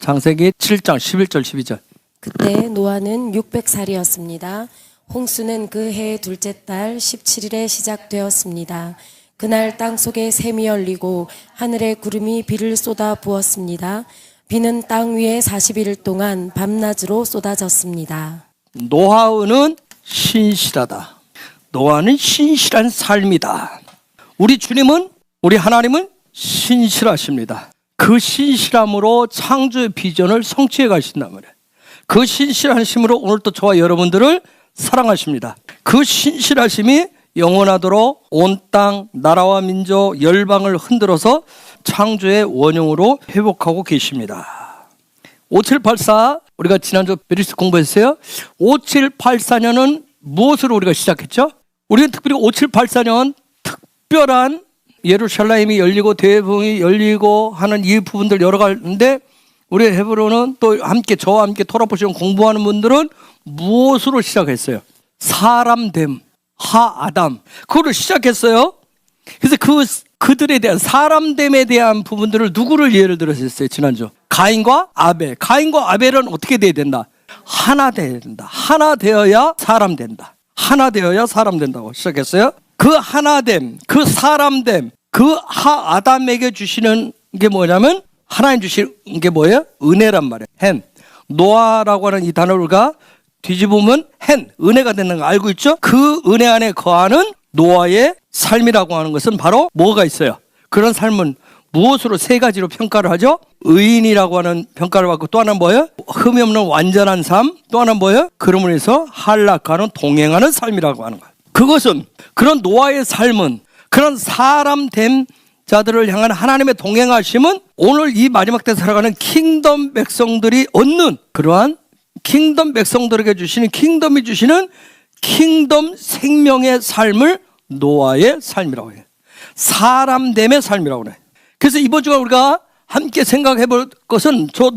창세기 7장 11절 12절. 그때 노아는 600살이었습니다. 홍수는 그 해 둘째 달 17일에 시작되었습니다. 그날 땅속에 샘이 열리고 하늘에 구름이 비를 쏟아 부었습니다. 비는 땅 위에 40일 동안 밤낮으로 쏟아졌습니다. 노아는 신실하다. 노아는 신실한 삶이다. 우리 주님은, 우리 하나님은 신실하십니다. 그 신실함으로 창조의 비전을 성취해 가신단 말이에요. 그 신실하심으로 오늘도 저와 여러분들을 사랑하십니다. 그 신실하심이 영원하도록 온 땅, 나라와 민족, 열방을 흔들어서 창조의 원형으로 회복하고 계십니다. 5784 우리가 지난주 베리스 공부했어요. 5784년은 무엇으로 우리가 시작했죠? 우리는 특별히 5784년 특별한 예루살렘이 열리고 대붕이 열리고 하는 이 부분들 여러 가지인데, 우리 헤브론은 또 함께 저와 함께 토라포시온 공부하는 분들은 무엇으로 시작했어요? 사람됨, 하아담, 그거를 시작했어요. 그래서 그들에 대한 사람됨에 대한 부분들을 누구를 예를 들었어요? 지난주 가인과 아벨. 가인과 아벨은 어떻게 돼야 된다? 하나 돼야 된다. 하나 되어야 사람 된다. 하나 되어야 사람 된다고 시작했어요. 그 하나됨, 그 사람됨, 그 하아담에게 주시는 게 뭐냐면, 하나님 주신 게 뭐예요? 은혜란 말이에요. 헨. 노아라고 하는 이 단어가 뒤집으면 헨, 은혜가 되는 거 알고 있죠? 그 은혜 안에 거하는 노아의 삶이라고 하는 것은 바로 뭐가 있어요? 그런 삶은 무엇으로 세 가지로 평가를 하죠? 의인이라고 하는 평가를 받고, 또 하나는 뭐예요? 흠이 없는 완전한 삶, 또 하나는 뭐예요? 그러므로 인해서 한락과는 동행하는 삶이라고 하는 거예요. 그것은, 그런 노아의 삶은, 그런 사람됨 자들을 향한 하나님의 동행하심은 오늘 이 마지막 때 살아가는 킹덤 백성들이 얻는, 그러한 킹덤 백성들에게 주시는, 킹덤이 주시는 킹덤 생명의 삶을 노아의 삶이라고 해요. 사람됨의 삶이라고 해요. 그래서 이번 주가 우리가 함께 생각해 볼 것은 저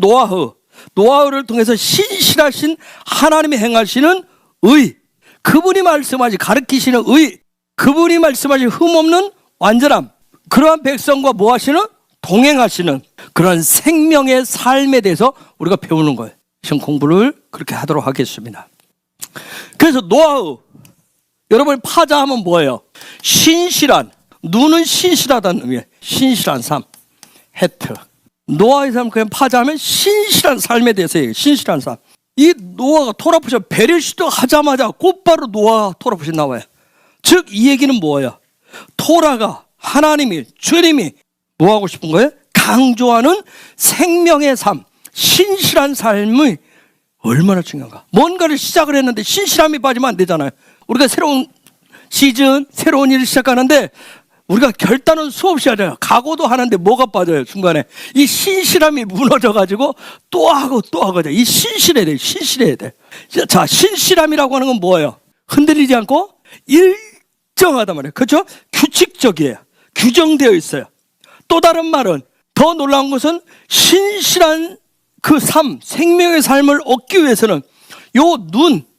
노아흐를 통해서 신실하신 하나님이 행하시는 의, 그분이 말씀하시 가르치시는 의, 그분이 말씀하신 흠없는 완전함, 그러한 백성과 뭐 하시는? 동행하시는 그런 생명의 삶에 대해서 우리가 배우는 거예요. 시험 공부를 그렇게 하도록 하겠습니다. 그래서 노아흐, 여러분 파자하면 뭐예요? 신실한, 눈은 신실하다는 의미예요. 신실한 삶, 헤트. 노아의 삶 그냥 파자하면 신실한 삶에 대해서 얘기해요. 신실한 삶. 이 노아가 토라푸시 베레시도 하자마자 곧바로 노아 토라푸시 나와요. 즉 이 얘기는 뭐예요? 토라가, 하나님이, 주님이 뭐 하고 싶은 거예요? 강조하는 생명의 삶, 신실한 삶이 얼마나 중요한가. 뭔가를 시작을 했는데 신실함이 빠지면 안 되잖아요. 우리가 새로운 시즌, 새로운 일을 시작하는데 우리가 결단은 수없이 하잖아요. 각오도 하는데 뭐가 빠져요? 중간에 이 신실함이 무너져가지고 또 하고 또 하고. 이 신실해야 돼. 신실해야 돼. 자, 신실함이라고 하는 건 뭐예요? 흔들리지 않고 일정하단 말이에요. 그렇죠? 규칙적이에요. 규정되어 있어요. 또 다른 말은, 더 놀라운 것은 신실한 그 삶, 생명의 삶을 얻기 위해서는 요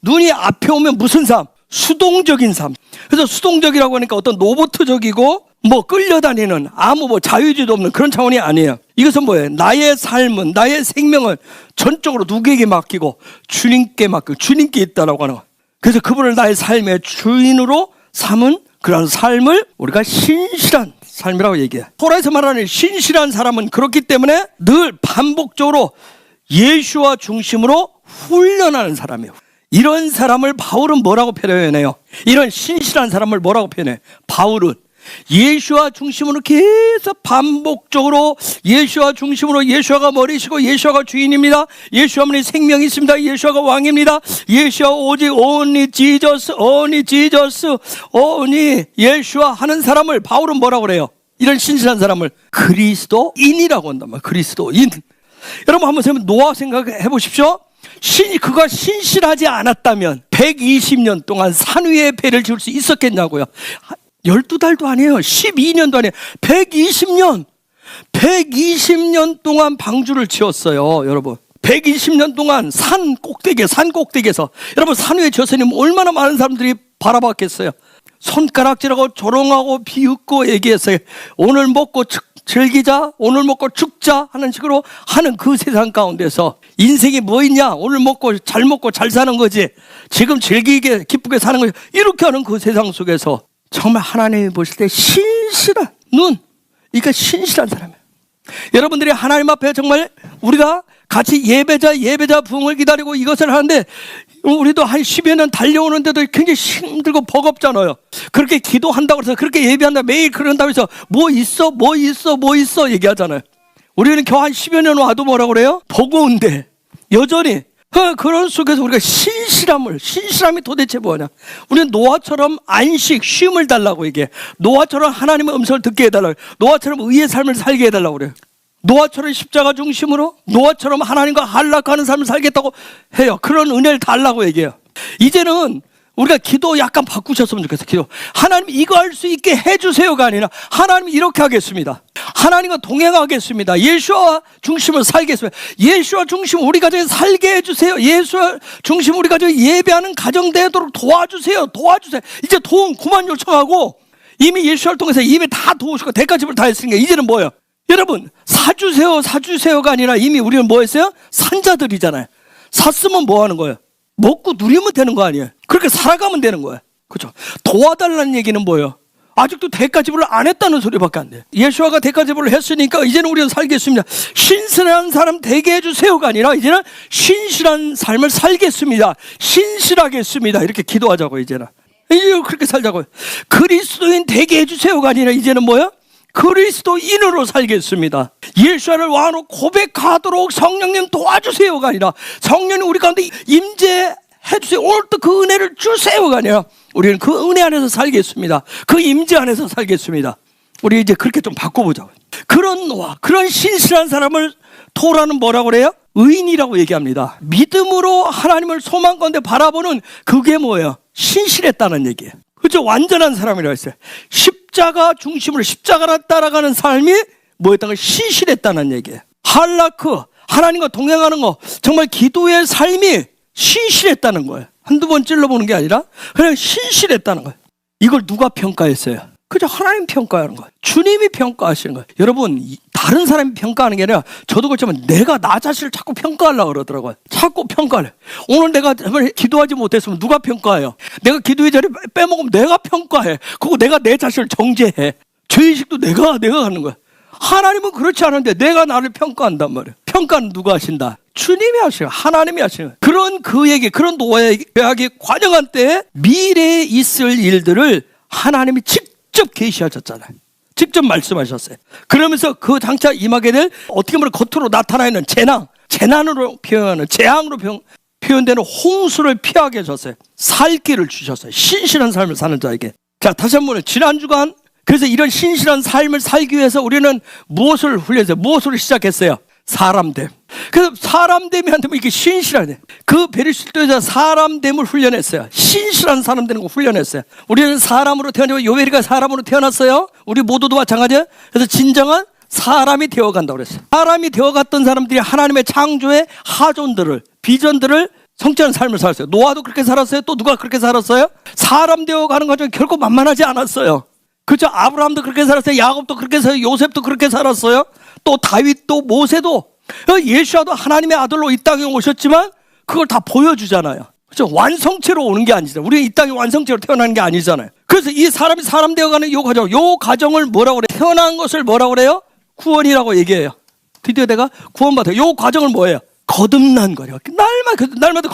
눈이 앞에 오면 무슨 삶? 수동적인 삶. 그래서 수동적이라고 하니까 어떤 로봇적이고 뭐 끌려다니는 아무 뭐 자유지도 없는 그런 차원이 아니에요. 이것은 뭐예요? 나의 삶은, 나의 생명을 전적으로 누구에게 맡기고 주님께 맡기고 주님께 있다라고 하는 거예요. 그래서 그분을 나의 삶의 주인으로 삼은 그런 삶을 우리가 신실한 삶이라고 얘기해요. 토라에서 말하는 신실한 사람은 그렇기 때문에 늘 반복적으로 예수와 중심으로 훈련하는 사람이에요. 이런 사람을 바울은 뭐라고 표현해요? 이런 신실한 사람을 뭐라고 표현해? 바울은 예수와 중심으로 계속 반복적으로 예수와 중심으로, 예수가 머리시고 예수가 주인입니다. 예수하면 생명이 있습니다. 예수가 왕입니다. 예수와 오직 only Jesus, only Jesus, only 예수와 하는 사람을 바울은 뭐라고 그래요? 이런 신실한 사람을 그리스도인이라고 한단 말이에요. 그리스도인. 여러분 한번 노아 생각해 보십시오. 그가 신실하지 않았다면 120년 동안 산 위에 배를 지을 수 있었겠냐고요. 12달도 아니에요. 12년도 아니에요. 120년 동안 방주를 지었어요. 여러분 120년 동안 산 꼭대기에서 여러분 산 위에 지었으니 얼마나 많은 사람들이 바라봤겠어요. 손가락질하고 조롱하고 비웃고 얘기했어요. 오늘 먹고 즐기자, 오늘 먹고 죽자 하는 식으로 하는 그 세상 가운데서 인생이 뭐 있냐, 오늘 먹고 잘 사는 거지, 지금 즐기게 기쁘게 사는 거지, 이렇게 하는 그 세상 속에서 정말 하나님이 보실 때 신실한 눈, 그러니까 신실한 사람이에요. 여러분들이 하나님 앞에 정말 우리가 같이 예배자 부흥을 기다리고 이것을 하는데, 우리도 한 10여 년 달려오는데도 굉장히 힘들고 버겁잖아요. 그렇게 기도한다고 해서, 그렇게 예배한다, 매일 그런다고 해서 뭐 있어 얘기하잖아요. 우리는 겨우 한 10여 년 와도 뭐라고 그래요? 버거운데 여전히 그런 속에서 우리가 신실함이 도대체 뭐냐? 우리는 노아처럼 안식, 쉼을 달라고 얘기해. 노아처럼 하나님의 음성을 듣게 해달라고, 노아처럼 의의 삶을 살게 해달라고 그래요. 노아처럼 십자가 중심으로, 노아처럼 하나님과 한락하는 삶을 살겠다고 해요. 그런 은혜를 달라고 얘기해요. 이제는 우리가 기도 약간 바꾸셨으면 좋겠어요. 기도, 하나님 이거 할 수 있게 해주세요가 아니라, 하나님 이렇게 하겠습니다, 하나님과 동행하겠습니다, 예수와 중심을 살겠습니다, 예수와 중심 우리 가정에 살게 해주세요, 예수와 중심 우리 가정에 예배하는 가정 되도록 도와주세요. 이제 도움 그만 요청하고, 이미 예수를 통해서 이미 다 도우시고 대가집을 다 했으니까 이제는 뭐예요? 여러분, 사주세요가 아니라 이미 우리는 뭐 했어요? 산자들이잖아요. 샀으면 뭐 하는 거예요? 먹고 누리면 되는 거 아니에요? 그렇게 살아가면 되는 거예요. 그렇죠? 도와달라는 얘기는 뭐예요? 아직도 대가지불을 안 했다는 소리밖에 안 돼요. 예수아가 대가지불을 했으니까 이제는 우리는 살겠습니다. 신실한 사람 되게 해주세요가 아니라, 이제는 신실한 삶을 살겠습니다, 신실하겠습니다, 이렇게 기도하자고. 이제는 이제 그렇게 살자고요. 그리스도인 되게 해주세요가 아니라, 이제는 뭐야? 그리스도인으로 살겠습니다. 예수를 왕으로 고백하도록 성령님 도와주세요가 아니라, 성령님 우리 가운데 임재해주세요, 오늘도 그 은혜를 주세요가 아니라, 우리는 그 은혜 안에서 살겠습니다, 그 임재 안에서 살겠습니다. 우리 이제 그렇게 좀 바꿔보자고요. 그런 노아, 그런 신실한 사람을 토라는 뭐라고 그래요? 의인이라고 얘기합니다. 믿음으로 하나님을 소망 가운데 바라보는, 그게 뭐예요? 신실했다는 얘기예요. 그죠? 완전한 사람이라고 했어요. 십자가 중심으로 십자가를 따라가는 삶이 뭐였다는 걸, 신실했다는 얘기예요. 할라크, 하나님과 동행하는 거, 정말 기도의 삶이 신실했다는 거예요. 한두 번 찔러보는 게 아니라 그냥 신실했다는 거예요. 이걸 누가 평가했어요? 그죠? 하나님 평가하는 거예요. 주님이 평가하시는 거예요. 여러분, 다른 사람이 평가하는 게 아니라, 저도 그렇지만 내가 나 자신을 자꾸 평가하려고 그러더라고요. 자꾸 평가를. 오늘 내가 정말 기도하지 못했으면 누가 평가해요? 내가 기도의 자리 빼먹으면 내가 평가해. 그리고 내가 내 자신을 정죄해. 죄의식도 내가 하는 거야. 하나님은 그렇지 않은데 내가 나를 평가한단 말이에요. 평가는 누가 하신다? 주님이 하시고 하나님이 하시는 거예요. 그런 그에게, 그런 노아에게 관영한 때에 미래에 있을 일들을 하나님이 직접 계시하셨잖아요. 직접 말씀하셨어요. 그러면서 그 장차 임하게 될, 어떻게 보면 겉으로 나타나 있는 재난으로 표현하는, 재앙으로 표현되는 홍수를 피하게 하셨어요. 살 길을 주셨어요. 신실한 삶을 사는 자에게. 자, 다시 한번, 지난 주간, 그래서 이런 신실한 삶을 살기 위해서 우리는 무엇을 훈련했어요? 무엇으로 시작했어요? 사람됨. 그래서 사람됨이 안 되면 이게 신실하네. 그 베르실도에서 사람됨을 훈련했어요. 신실한 사람 되는 거 훈련했어요. 우리는 사람으로 태어나고, 요벨이가 사람으로 태어났어요. 우리 모두도 마찬가지예요. 그래서 진정한 사람이 되어간다고 그랬어요. 사람이 되어갔던 사람들이 하나님의 창조의 하존들을, 비전들을 성취하는 삶을 살았어요. 노아도 그렇게 살았어요. 또 누가 그렇게 살았어요? 사람 되어가는 과정이 결코 만만하지 않았어요. 그렇죠? 아브라함도 그렇게 살았어요. 야곱도 그렇게 살았어요. 요셉도 그렇게 살았어요. 또 다윗도, 모세도, 예수와도 하나님의 아들로 이 땅에 오셨지만 그걸 다 보여주잖아요. 그렇죠? 완성체로 오는 게 아니잖아요. 우리는 이 땅에 완성체로 태어나는 게 아니잖아요. 그래서 이 사람이 사람 되어가는 요 과정을 뭐라고 그래요? 태어난 것을 뭐라고 그래요? 구원이라고 얘기해요. 드디어 내가 구원받아요. 요 과정을 뭐예요? 거듭난 거예요. 날마다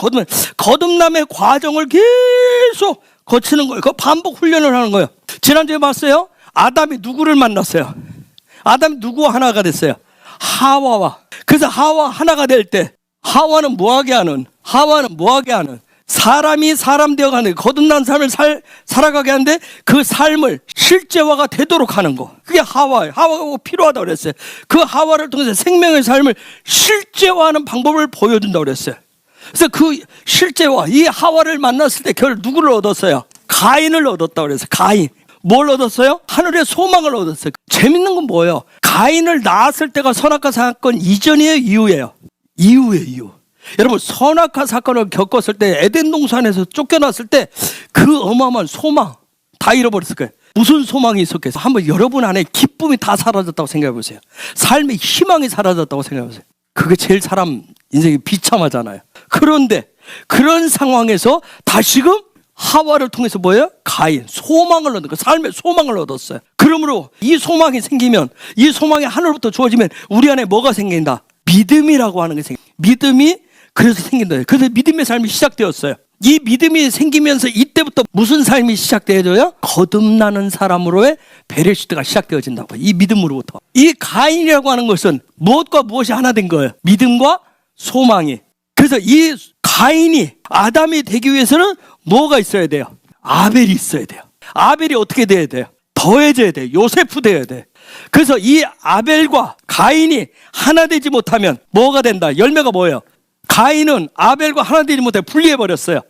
거듭남의 과정을 계속 거치는 거예요. 그 반복 훈련을 하는 거예요. 지난주에 봤어요? 아담이 누구를 만났어요? 아담이 누구와 하나가 됐어요? 하와와. 그래서 하와 하나가 될 때, 하와는 뭐하게 하는? 사람이 사람 되어가는, 거듭난 삶을 살아가게 하는데, 그 삶을 실제화가 되도록 하는 거. 그게 하와예요. 하와가 필요하다고 그랬어요. 그 하와를 통해서 생명의 삶을 실제화하는 방법을 보여준다고 그랬어요. 그래서 그 실제화, 이 하와를 만났을 때 결국 누구를 얻었어요? 가인을 얻었다고 그랬어요. 가인. 뭘 얻었어요? 하늘의 소망을 얻었어요. 재밌는 건 뭐예요? 가인을 낳았을 때가 선악과 사건 이전이에요? 이후예요? 이후. 여러분, 선악과 사건을 겪었을 때, 에덴 동산에서 쫓겨났을 때 그 어마어마한 소망 다 잃어버렸을 거예요. 무슨 소망이 있었겠어요? 한번 여러분 안에 기쁨이 다 사라졌다고 생각해 보세요. 삶의 희망이 사라졌다고 생각해 보세요. 그게 제일 사람 인생이 비참하잖아요. 그런데 그런 상황에서 다시금 하와를 통해서 뭐예요? 가인, 소망을 얻는 거, 삶의 소망을 얻었어요. 그러므로 이 소망이 생기면, 이 소망이 하늘부터 주어지면 우리 안에 뭐가 생긴다? 믿음이라고 하는 게 생긴다. 믿음이 그래서 생긴다. 그래서 믿음의 삶이 시작되었어요. 이 믿음이 생기면서 이때부터 무슨 삶이 시작되어져요? 거듭나는 사람으로의 베레시트가 시작되어진다고. 이 믿음으로부터. 이 가인이라고 하는 것은 무엇과 무엇이 하나 된 거예요? 믿음과 소망이. 그래서 이 가인이 아담이 되기 위해서는 뭐가 있어야 돼요? 아벨이 있어야 돼요. 아벨이 어떻게 돼야 돼요? 더해져야 돼요. 요세프 돼야 돼요. 그래서 이 아벨과 가인이 하나 되지 못하면 뭐가 된다? 열매가 뭐예요? 가인은 아벨과 하나 되지 못해 분리해버렸어요.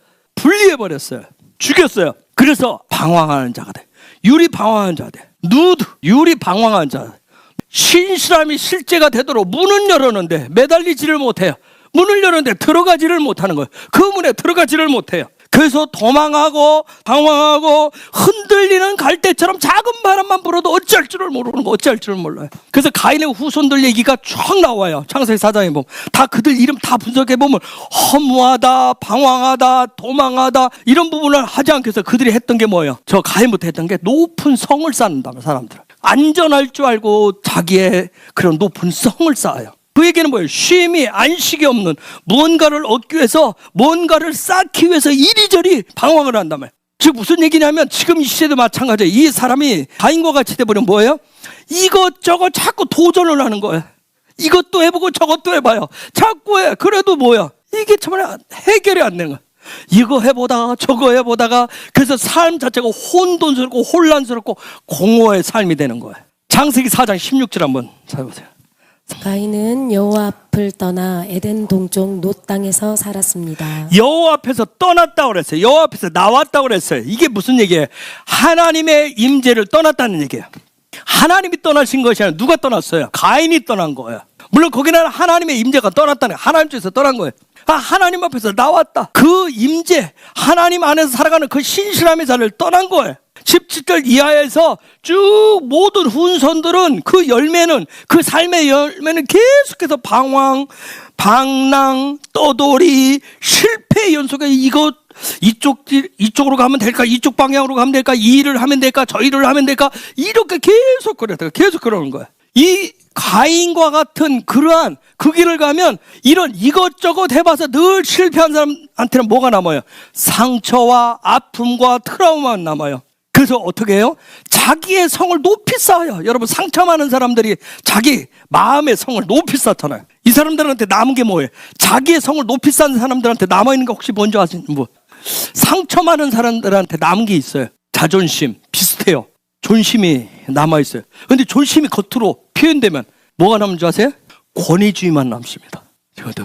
죽였어요. 그래서 방황하는 자가 돼. 유리 방황하는 자가 돼. 누드, 유리 방황하는 자가 돼. 신실함이 실제가 되도록 문은 열었는데 매달리지를 못해요. 문을 열었는데 들어가지를 못하는 거예요. 그 문에 들어가지를 못해요. 그래서 도망하고 방황하고 흔들리는 갈대처럼 작은 바람만 불어도 어찌할 줄을 모르는 거, 어찌할 줄을 몰라요. 그래서 가인의 후손들 얘기가 쫙 나와요. 창세기 4장에 보면 다 그들 이름 다 분석해 보면 허무하다, 방황하다, 도망하다 이런 부분을 하지 않고 해서 그들이 했던 게 뭐예요? 저 가인부터 했던 게 높은 성을 쌓는다면 사람들 안전할 줄 알고 자기의 그런 높은 성을 쌓아요. 그에게는 뭐예요? 쉼이 안식이 없는 무언가를 얻기 위해서 뭔가를 쌓기 위해서 이리저리 방황을 한다며. 즉 무슨 얘기냐면 지금 이 시대도 마찬가지예요. 이 사람이 가인과 같이 돼버리면 뭐예요? 이것저것 자꾸 도전을 하는 거예요. 이것도 해보고 저것도 해봐요. 자꾸 해. 그래도 뭐야? 이게 정말 해결이 안 되는 거야. 이거 해보다가 저거 해보다가 그래서 삶 자체가 혼돈스럽고 혼란스럽고 공허의 삶이 되는 거예요. 창세기 4장 16절 한번 찾아보세요. 가인은 여호와 앞을 떠나 에덴 동쪽 놋 땅에서 살았습니다. 여호와 앞에서 떠났다고 그랬어요. 여호와 앞에서 나왔다고 그랬어요. 이게 무슨 얘기예요? 하나님의 임재를 떠났다는 얘기예요. 하나님이 떠나신 것이 아니라 누가 떠났어요? 가인이 떠난 거예요. 물론 거기는 하나님의 임재가 떠났다는 거예요. 하나님 쪽에서 떠난 거예요. 하나님 앞에서 나왔다. 그 임재, 하나님 안에서 살아가는 그 신실함의 자를 떠난 거예요. 17절 이하에서 쭉 모든 훈선들은 그 열매는, 그 삶의 열매는 계속해서 방황, 방랑, 떠돌이, 실패의 연속에 이쪽으로 가면 될까? 이쪽 방향으로 가면 될까? 이 일을 하면 될까? 저 일을 하면 될까? 이렇게 계속 그러는 거야. 이 가인과 같은 그러한 그 길을 가면 이런 이것저것 해봐서 늘 실패한 사람한테는 뭐가 남아요? 상처와 아픔과 트라우마가 남아요. 그래서 어떻게 해요? 자기의 성을 높이 쌓아요. 여러분 상처 많은 사람들이 자기 마음의 성을 높이 쌓잖아요. 이 사람들한테 남은 게 뭐예요? 자기의 성을 높이 쌓는 사람들한테 남아있는 거 혹시 뭔지 아시는 분? 상처 많은 사람들한테 남은 게 있어요. 자존심 비슷해요. 존심이 남아있어요. 근데 존심이 겉으로 표현되면 뭐가 남는 줄 아세요? 권위주의만 남습니다.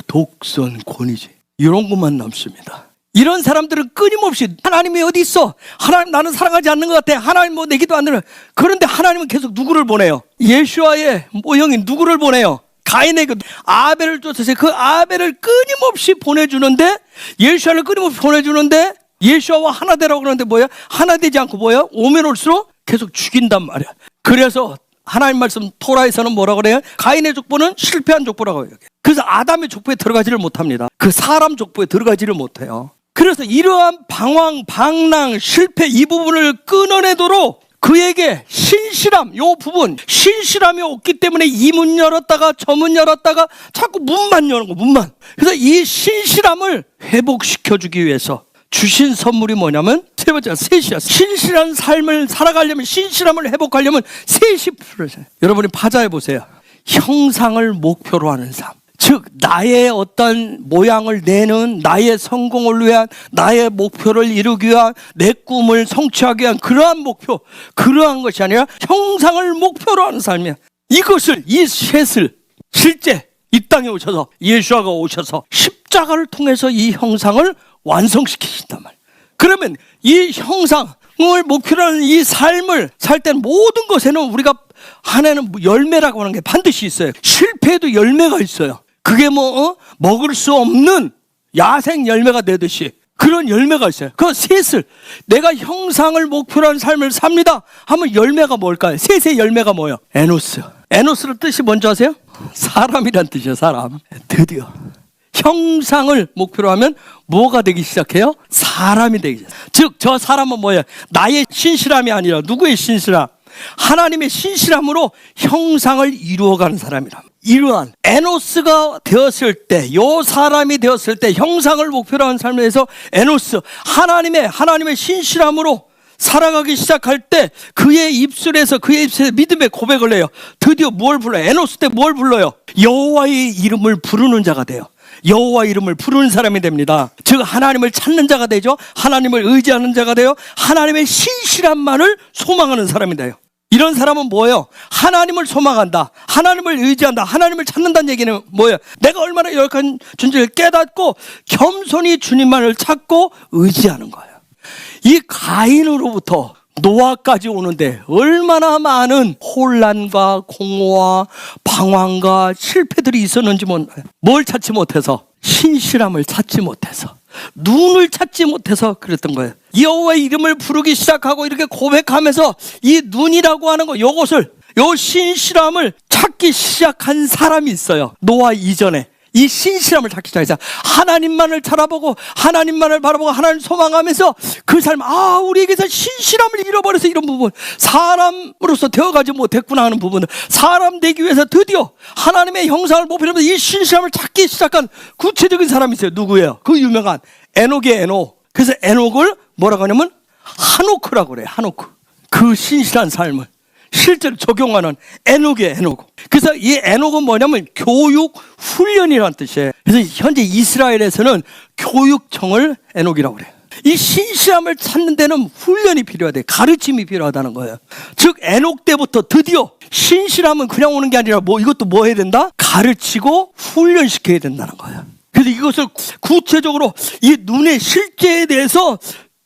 독선, 권위주의 이런 것만 남습니다. 이런 사람들은 끊임없이 하나님이 어디 있어? 하나님 나는 사랑하지 않는 것 같아. 하나님 뭐 내기도 안 들어. 그런데 하나님은 계속 누구를 보내요? 예수와의 모형인 누구를 보내요? 가인의 그 아벨을 쫓아서 그 아벨을 끊임없이 보내주는데 예수와를 끊임없이 보내주는데 예수와 하나 되라고 그러는데 뭐야? 하나 되지 않고 뭐야? 오면 올수록 계속 죽인단 말이야. 그래서 하나님 말씀 토라에서는 뭐라고 그래요? 가인의 족보는 실패한 족보라고 해요. 그래서 아담의 족보에 들어가지를 못합니다. 그 사람 족보에 들어가지를 못해요. 그래서 이러한 방황, 방랑, 실패 이 부분을 끊어내도록 그에게 신실함, 요 부분 신실함이 없기 때문에 이 문 열었다가 저 문 열었다가 자꾸 문만 여는 거, 문만. 그래서 이 신실함을 회복시켜주기 위해서 주신 선물이 뭐냐면 세 번째가 셋이야. 신실한 삶을 살아가려면, 신실함을 회복하려면 셋이 필요해요. 여러분이 파자해 보세요. 형상을 목표로 하는 삶, 즉 나의 어떤 모양을 내는, 나의 성공을 위한, 나의 목표를 이루기 위한, 내 꿈을 성취하기 위한 그러한 목표, 그러한 것이 아니라 형상을 목표로 하는 삶이야. 이것을, 이 셋을 실제 이 땅에 오셔서 예수아가 오셔서 십자가를 통해서 이 형상을 완성시키신단 말이에요. 그러면 이 형상을 목표로 하는 이 삶을 살 때는 모든 것에는 우리가 하나는 열매라고 하는 게 반드시 있어요. 실패에도 열매가 있어요. 그게 먹을 수 없는 야생 열매가 되듯이 그런 열매가 있어요. 그 셋을 내가 형상을 목표로 하는 삶을 삽니다 하면 열매가 뭘까요? 셋의 열매가 뭐예요? 에노스. 에노스의 뜻이 뭔지 아세요? 사람이란 뜻이에요. 사람. 드디어 형상을 목표로 하면 뭐가 되기 시작해요? 사람이 되기 시작해요. 즉 저 사람은 뭐예요? 나의 신실함이 아니라 누구의 신실함? 하나님의 신실함으로 형상을 이루어가는 사람이라. 이러한 에노스가 되었을 때, 요 사람이 되었을 때 형상을 목표로 하는 삶에서 에노스, 하나님의 신실함으로 살아가기 시작할 때 그의 입술에 믿음의 고백을 해요. 드디어 뭘 불러요? 에노스 때 뭘 불러요? 여호와의 이름을 부르는 자가 돼요. 여호와 이름을 부르는 사람이 됩니다. 즉 하나님을 찾는 자가 되죠. 하나님을 의지하는 자가 돼요. 하나님의 신실함만을 소망하는 사람이 돼요. 이런 사람은 뭐예요? 하나님을 소망한다, 하나님을 의지한다, 하나님을 찾는다는 얘기는 뭐예요? 내가 얼마나 열악한 존재를 깨닫고 겸손히 주님만을 찾고 의지하는 거예요. 이 가인으로부터 노아까지 오는데 얼마나 많은 혼란과 공허와 방황과 실패들이 있었는지 뭘 찾지 못해서, 신실함을 찾지 못해서, 눈을 찾지 못해서 그랬던 거예요. 여호와의 이름을 부르기 시작하고 이렇게 고백하면서 이 눈이라고 하는 거, 요것을, 요 신실함을 찾기 시작한 사람이 있어요. 노아 이전에 이 신실함을 찾기 시작해서 하나님만을 바라보고 하나님 소망하면서 그 삶, 우리에게서 신실함을 잃어버려서 이런 부분, 사람으로서 되어가지 못했구나 하는 부분을, 사람 되기 위해서 드디어 하나님의 형상을 목표로 하면서 이 신실함을 찾기 시작한 구체적인 사람이 있어요. 누구예요? 그 유명한 에녹의 에녹. 그래서 에녹을 뭐라고 하냐면 하노크라고 그래요. 하노크. 그 신실한 삶을 실제로 적용하는 에녹의 에녹. 그래서 이 에녹은 뭐냐면 교육 훈련이라는 뜻이에요. 그래서 현재 이스라엘에서는 교육청을 에녹이라고 그래요. 이 신실함을 찾는 데는 훈련이 필요하대, 가르침이 필요하다는 거예요. 즉 에녹 때부터 드디어 신실함은 그냥 오는 게 아니라 이것도 뭐 해야 된다? 가르치고 훈련시켜야 된다는 거예요. 그래서 이것을 구체적으로 이 눈의 실제에 대해서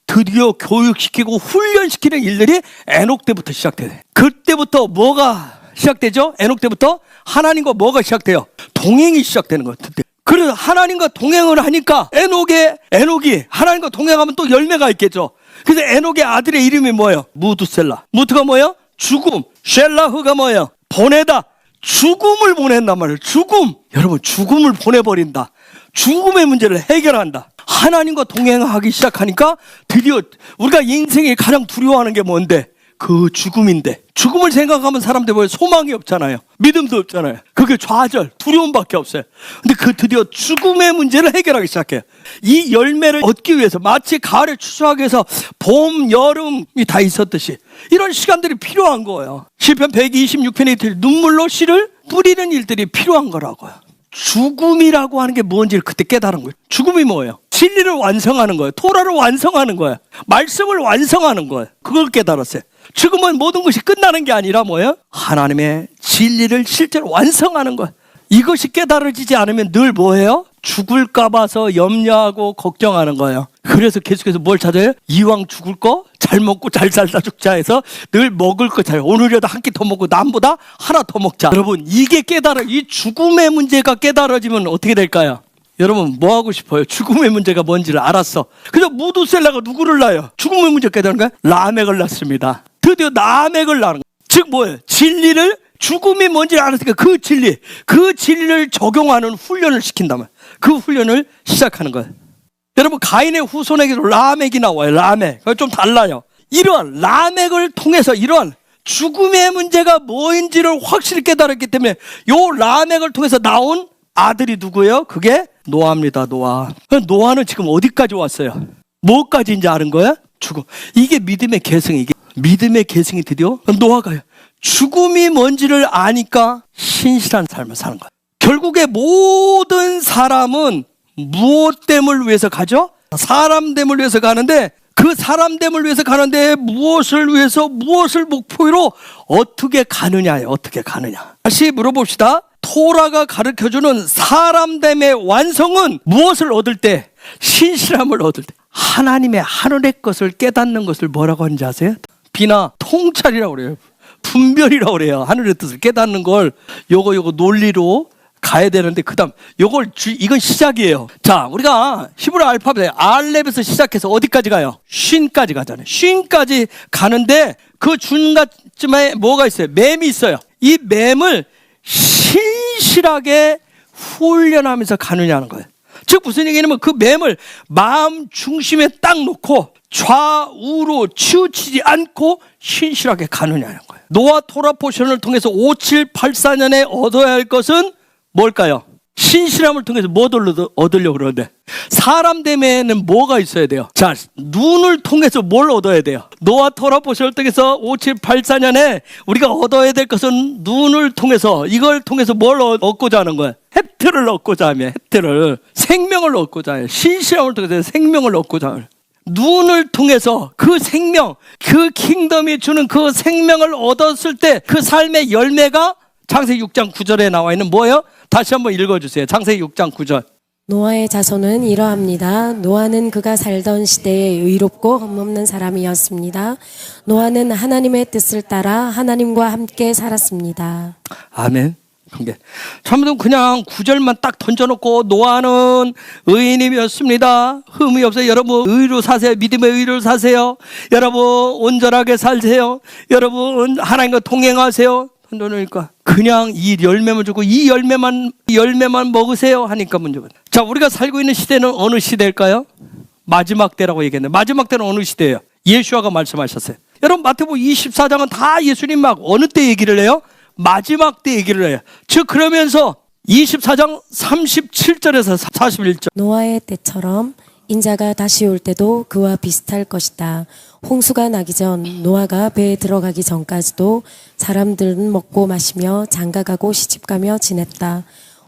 드디어 교육시키고 훈련시키는 일들이 에녹 때부터 시작돼요. 그때부터 뭐가 시작되죠? 에녹 때부터 하나님과 뭐가 시작돼요? 동행이 시작되는 거예요. 그래서 하나님과 동행을 하니까 에녹이 하나님과 동행하면 또 열매가 있겠죠. 그래서 에녹의 아들의 이름이 뭐예요? 무드셀라. 무드가 뭐예요? 죽음. 셀라흐가 뭐예요? 보내다. 죽음을 보낸단 말이에요. 죽음. 여러분, 죽음을 보내버린다. 죽음의 문제를 해결한다. 하나님과 동행하기 시작하니까 드디어 우리가 인생에 가장 두려워하는 게 뭔데? 그 죽음인데, 죽음을 생각하면 사람들 보면 소망이 없잖아요. 믿음도 없잖아요. 그게 좌절, 두려움밖에 없어요. 근데 드디어 죽음의 문제를 해결하기 시작해요. 이 열매를 얻기 위해서 마치 가을에 추수하기 위해서 봄, 여름이 다 있었듯이 이런 시간들이 필요한 거예요. 시편 126편에 눈물로 씨를 뿌리는 일들이 필요한 거라고요. 죽음이라고 하는 게 뭔지를 그때 깨달은 거예요. 죽음이 뭐예요? 진리를 완성하는 거예요. 토라를 완성하는 거예요. 말씀을 완성하는 거예요. 그걸 깨달았어요. 죽음은 모든 것이 끝나는 게 아니라 뭐예요? 하나님의 진리를 실제로 완성하는 거예요. 이것이 깨달아지지 않으면 늘 뭐예요? 죽을까 봐서 염려하고 걱정하는 거예요. 그래서 계속해서 뭘 찾아요? 이왕 죽을 거 잘 먹고 잘 살다 죽자 해서 늘 먹을 거 잘, 오늘이라도 한 끼 더 먹고 남보다 하나 더 먹자. 여러분, 이게 이 죽음의 문제가 깨달아지면 어떻게 될까요? 여러분, 뭐 하고 싶어요? 죽음의 문제가 뭔지를 알았어. 그래서 무드셀라가 누구를 낳아요? 죽음의 문제 깨달은 거야? 라멕을 낳습니다. 드디어 라멕을 낳는 거예요. 즉 뭐예요? 진리를, 죽음이 뭔지를 알았으니까 그 진리를 적용하는 훈련을 시킨다면 그 훈련을 시작하는 거예요. 여러분, 가인의 후손에게도 라멕이 나와요. 라멕. 좀 달라요. 이러한 라멕을 통해서 이러한 죽음의 문제가 뭐인지를 확실히 깨달았기 때문에 요 라멕을 통해서 나온 아들이 누구예요? 그게 노아입니다. 노아는 지금 어디까지 왔어요? 뭐까지인지 아는 거야? 죽음. 이게 믿음의 계승이 드디어 노아가요. 죽음이 뭔지를 아니까 신실한 삶을 사는 거예요. 결국에 모든 사람은 무엇됨을 위해서 가죠? 사람됨을 위해서 가는데, 그 사람됨을 위해서 가는데 무엇을 위해서, 무엇을 목표로 어떻게 가느냐예요. 어떻게 가느냐. 다시 물어봅시다. 토라가 가르쳐주는 사람됨의 완성은 무엇을 얻을 때? 신실함을 얻을 때. 하나님의 하늘의 것을 깨닫는 것을 뭐라고 하는지 아세요? 비나 통찰이라고 그래요. 분별이라고 그래요. 하늘의 뜻을 깨닫는 걸 요거 논리로 가야 되는데 그다음 이건 시작이에요. 자, 우리가 히브리 알파벳 알렙에서 시작해서 어디까지 가요? 쉰까지 가잖아요. 쉰까지 가는데 그 중간쯤에 뭐가 있어요? 맴이 있어요. 이 맴을 신실하게 훈련하면서 가느냐는 거예요. 즉 무슨 얘기냐면 그 맴을 마음 중심에 딱 놓고 좌우로 치우치지 않고 신실하게 가느냐는 거예요. 노아 토라 포션을 통해서 5784년에 얻어야 할 것은 뭘까요? 신실함을 통해서 뭐 얻으려고 그러는데 사람 됨에는 뭐가 있어야 돼요? 자, 눈을 통해서 뭘 얻어야 돼요? 노아 토라 포션을 통해서 5784년에 우리가 얻어야 될 것은 눈을 통해서, 이걸 통해서 뭘 얻고자 하는 거예요? 혜태를 얻고자 하며, 혜태를, 생명을 얻고자 해요. 신실함을 통해서 생명을 얻고자 해요. 눈을 통해서 그 생명, 그 킹덤이 주는 그 생명을 얻었을 때 그 삶의 열매가 창세기 6장 9절에 나와 있는 뭐예요? 다시 한번 읽어주세요. 창세기 6장 9절. 노아의 자손은 이러합니다. 노아는 그가 살던 시대에 의롭고 흠없는 사람이었습니다. 노아는 하나님의 뜻을 따라 하나님과 함께 살았습니다. 아멘. 처음부터 그냥 9절만 딱 던져놓고 노아는 의인이었습니다. 흠이 없어요. 여러분 의로 사세요. 믿음의 의로 사세요. 여러분 온전하게 살세요. 여러분 하나님과 동행하세요. 던져놓으니까 그냥 이 열매만 주고 이 열매만 먹으세요 하니까 문제가. 자, 우리가 살고 있는 시대는 어느 시대일까요? 마지막 때라고 얘기했는데 마지막 때는 어느 시대예요? 예수아가 말씀하셨어요. 여러분 마태복음 24장은 다 예수님 막 어느 때 얘기를 해요? 마지막 때 얘기를 해요. 즉 그러면서 24장 37절에서 41절. 노아의 때처럼 인자가 다시 올 때도 그와 비슷할 것이다. 홍수가 나기 전 노아가 배에 들어가기 전까지도 사람들은 먹고 마시며 장가가고 시집가며 지냈다.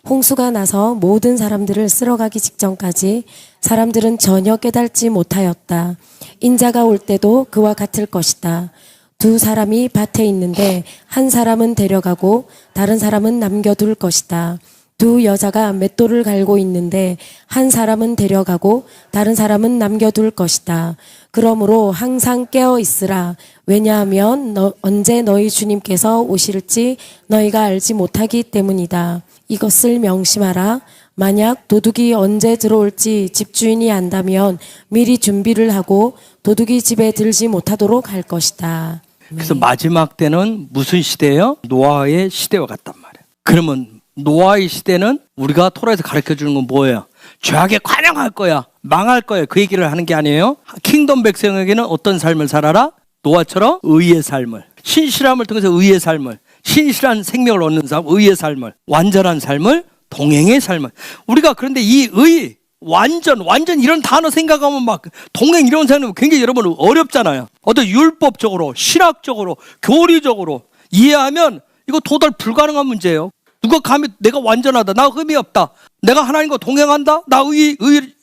홍수가 나서 모든 사람들을 쓸어가기 직전까지 사람들은 전혀 깨닫지 못하였다. 인자가 올 때도 그와 같을 것이다. 두 사람이 밭에 있는데 한 사람은 데려가고 다른 사람은 남겨둘 것이다. 두 여자가 맷돌을 갈고 있는데 한 사람은 데려가고 다른 사람은 남겨둘 것이다. 그러므로 항상 깨어 있으라. 왜냐하면 언제 너희 주님께서 오실지 너희가 알지 못하기 때문이다. 이것을 명심하라. 만약 도둑이 언제 들어올지 집주인이 안다면 미리 준비를 하고 도둑이 집에 들지 못하도록 할 것이다. 그래서 마지막 때는 무슨 시대예요? 노아의 시대와 같단 말이에요. 그러면 노아의 시대는 우리가 토라에서 가르쳐주는 건 뭐예요? 죄악에 관영할 거야, 망할 거야, 그 얘기를 하는 게 아니에요. 킹덤 백성에게는 어떤 삶을 살아라? 노아처럼 의의 삶을, 신실함을 통해서 의의 삶을, 신실한 생명을 얻는 삶, 의의 삶을, 완전한 삶을, 동행의 삶을. 우리가 그런데 이 의, 완전 이런 단어 생각하면 막 동행 이런 생각하면 굉장히 여러분 어렵잖아요. 어떤 율법적으로, 신학적으로, 교리적으로 이해하면 이거 도달 불가능한 문제예요. 누가 감히 내가 완전하다, 나 흠이 없다, 내가 하나님과 동행한다, 나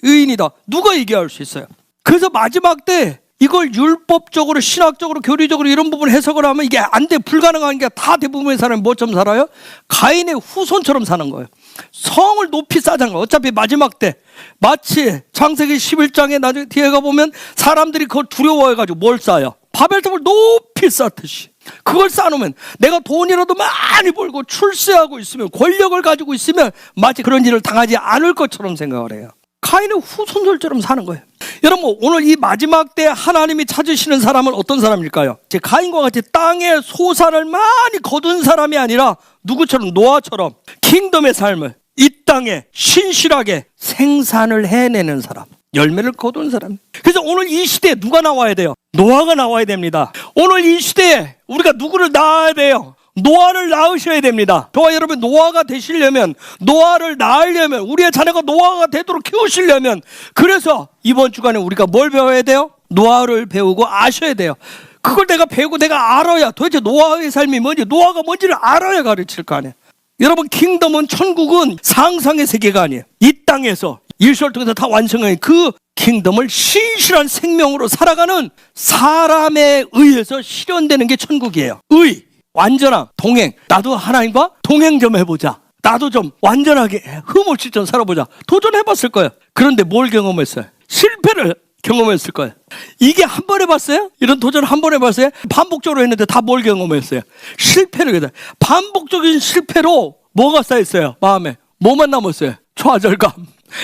의인이다, 누가 얘기할 수 있어요? 그래서 마지막 때 이걸 율법적으로, 신학적으로, 교리적으로 이런 부분 해석을 하면 이게 안 돼, 불가능한 게 다 대부분의 사람이 뭐처럼 살아요? 가인의 후손처럼 사는 거예요. 성을 높이 쌓자는 거예요. 어차피 마지막 때 마치 창세기 11장에 나중에 뒤에 가보면 사람들이 그걸 두려워해가지고 뭘 쌓아요? 바벨탑을 높이 쌓듯이 그걸 쌓아놓으면 내가 돈이라도 많이 벌고 출세하고 있으면, 권력을 가지고 있으면 마치 그런 일을 당하지 않을 것처럼 생각을 해요. 가인의 후손들처럼 사는 거예요. 여러분 오늘 이 마지막 때 하나님이 찾으시는 사람은 어떤 사람일까요? 제 가인과 같이 땅에 소산을 많이 거둔 사람이 아니라 누구처럼? 노아처럼 킹덤의 삶을 이 땅에 신실하게 생산을 해내는 사람, 열매를 거둔 사람. 그래서 오늘 이 시대에 누가 나와야 돼요? 노아가 나와야 됩니다. 오늘 이 시대에 우리가 누구를 낳아야 돼요? 노아를 낳으셔야 됩니다. 저와 여러분 노아가 되시려면, 노아를 낳으려면, 우리의 자녀가 노아가 되도록 키우시려면, 그래서 이번 주간에 우리가 뭘 배워야 돼요? 노아를 배우고 아셔야 돼요. 그걸 내가 배우고 내가 알아야, 도대체 노아의 삶이 뭔지, 노아가 뭔지를 알아야 가르칠 거 아니에요. 여러분 킹덤은, 천국은 상상의 세계가 아니에요. 이 땅에서 일설을 통해서 다 완성한 그 킹덤을 신실한 생명으로 살아가는 사람에 의해서 실현되는 게 천국이에요. 의, 완전함, 동행. 나도 하나님과 동행 좀 해보자. 나도 좀 완전하게 흠없이 좀 살아보자. 도전해봤을 거예요. 그런데 뭘 경험했어요? 실패를 경험했을 거예요. 이게 한 번 해봤어요? 이런 도전 한 번 해봤어요? 반복적으로 했는데 다 뭘 경험했어요? 실패를. 반복적인 실패로 뭐가 쌓였어요? 마음에 뭐만 남았어요? 좌절감.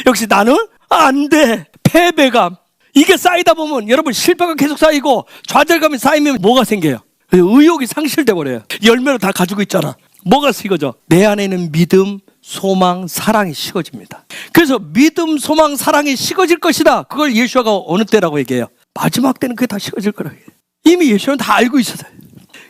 역시 나는 안 돼. 패배감. 이게 쌓이다 보면 여러분 실패가 계속 쌓이고 좌절감이 쌓이면 뭐가 생겨요? 의욕이 상실돼 버려요. 열매를 다 가지고 있잖아. 뭐가 식어져? 내 안에는 믿음, 소망, 사랑이 식어집니다. 그래서 믿음, 소망, 사랑이 식어질 것이다. 그걸 예수와가 어느 때라고 얘기해요? 마지막 때는 그게 다 식어질 거라고 얘기해요. 이미 예수는 다 알고 있었어요.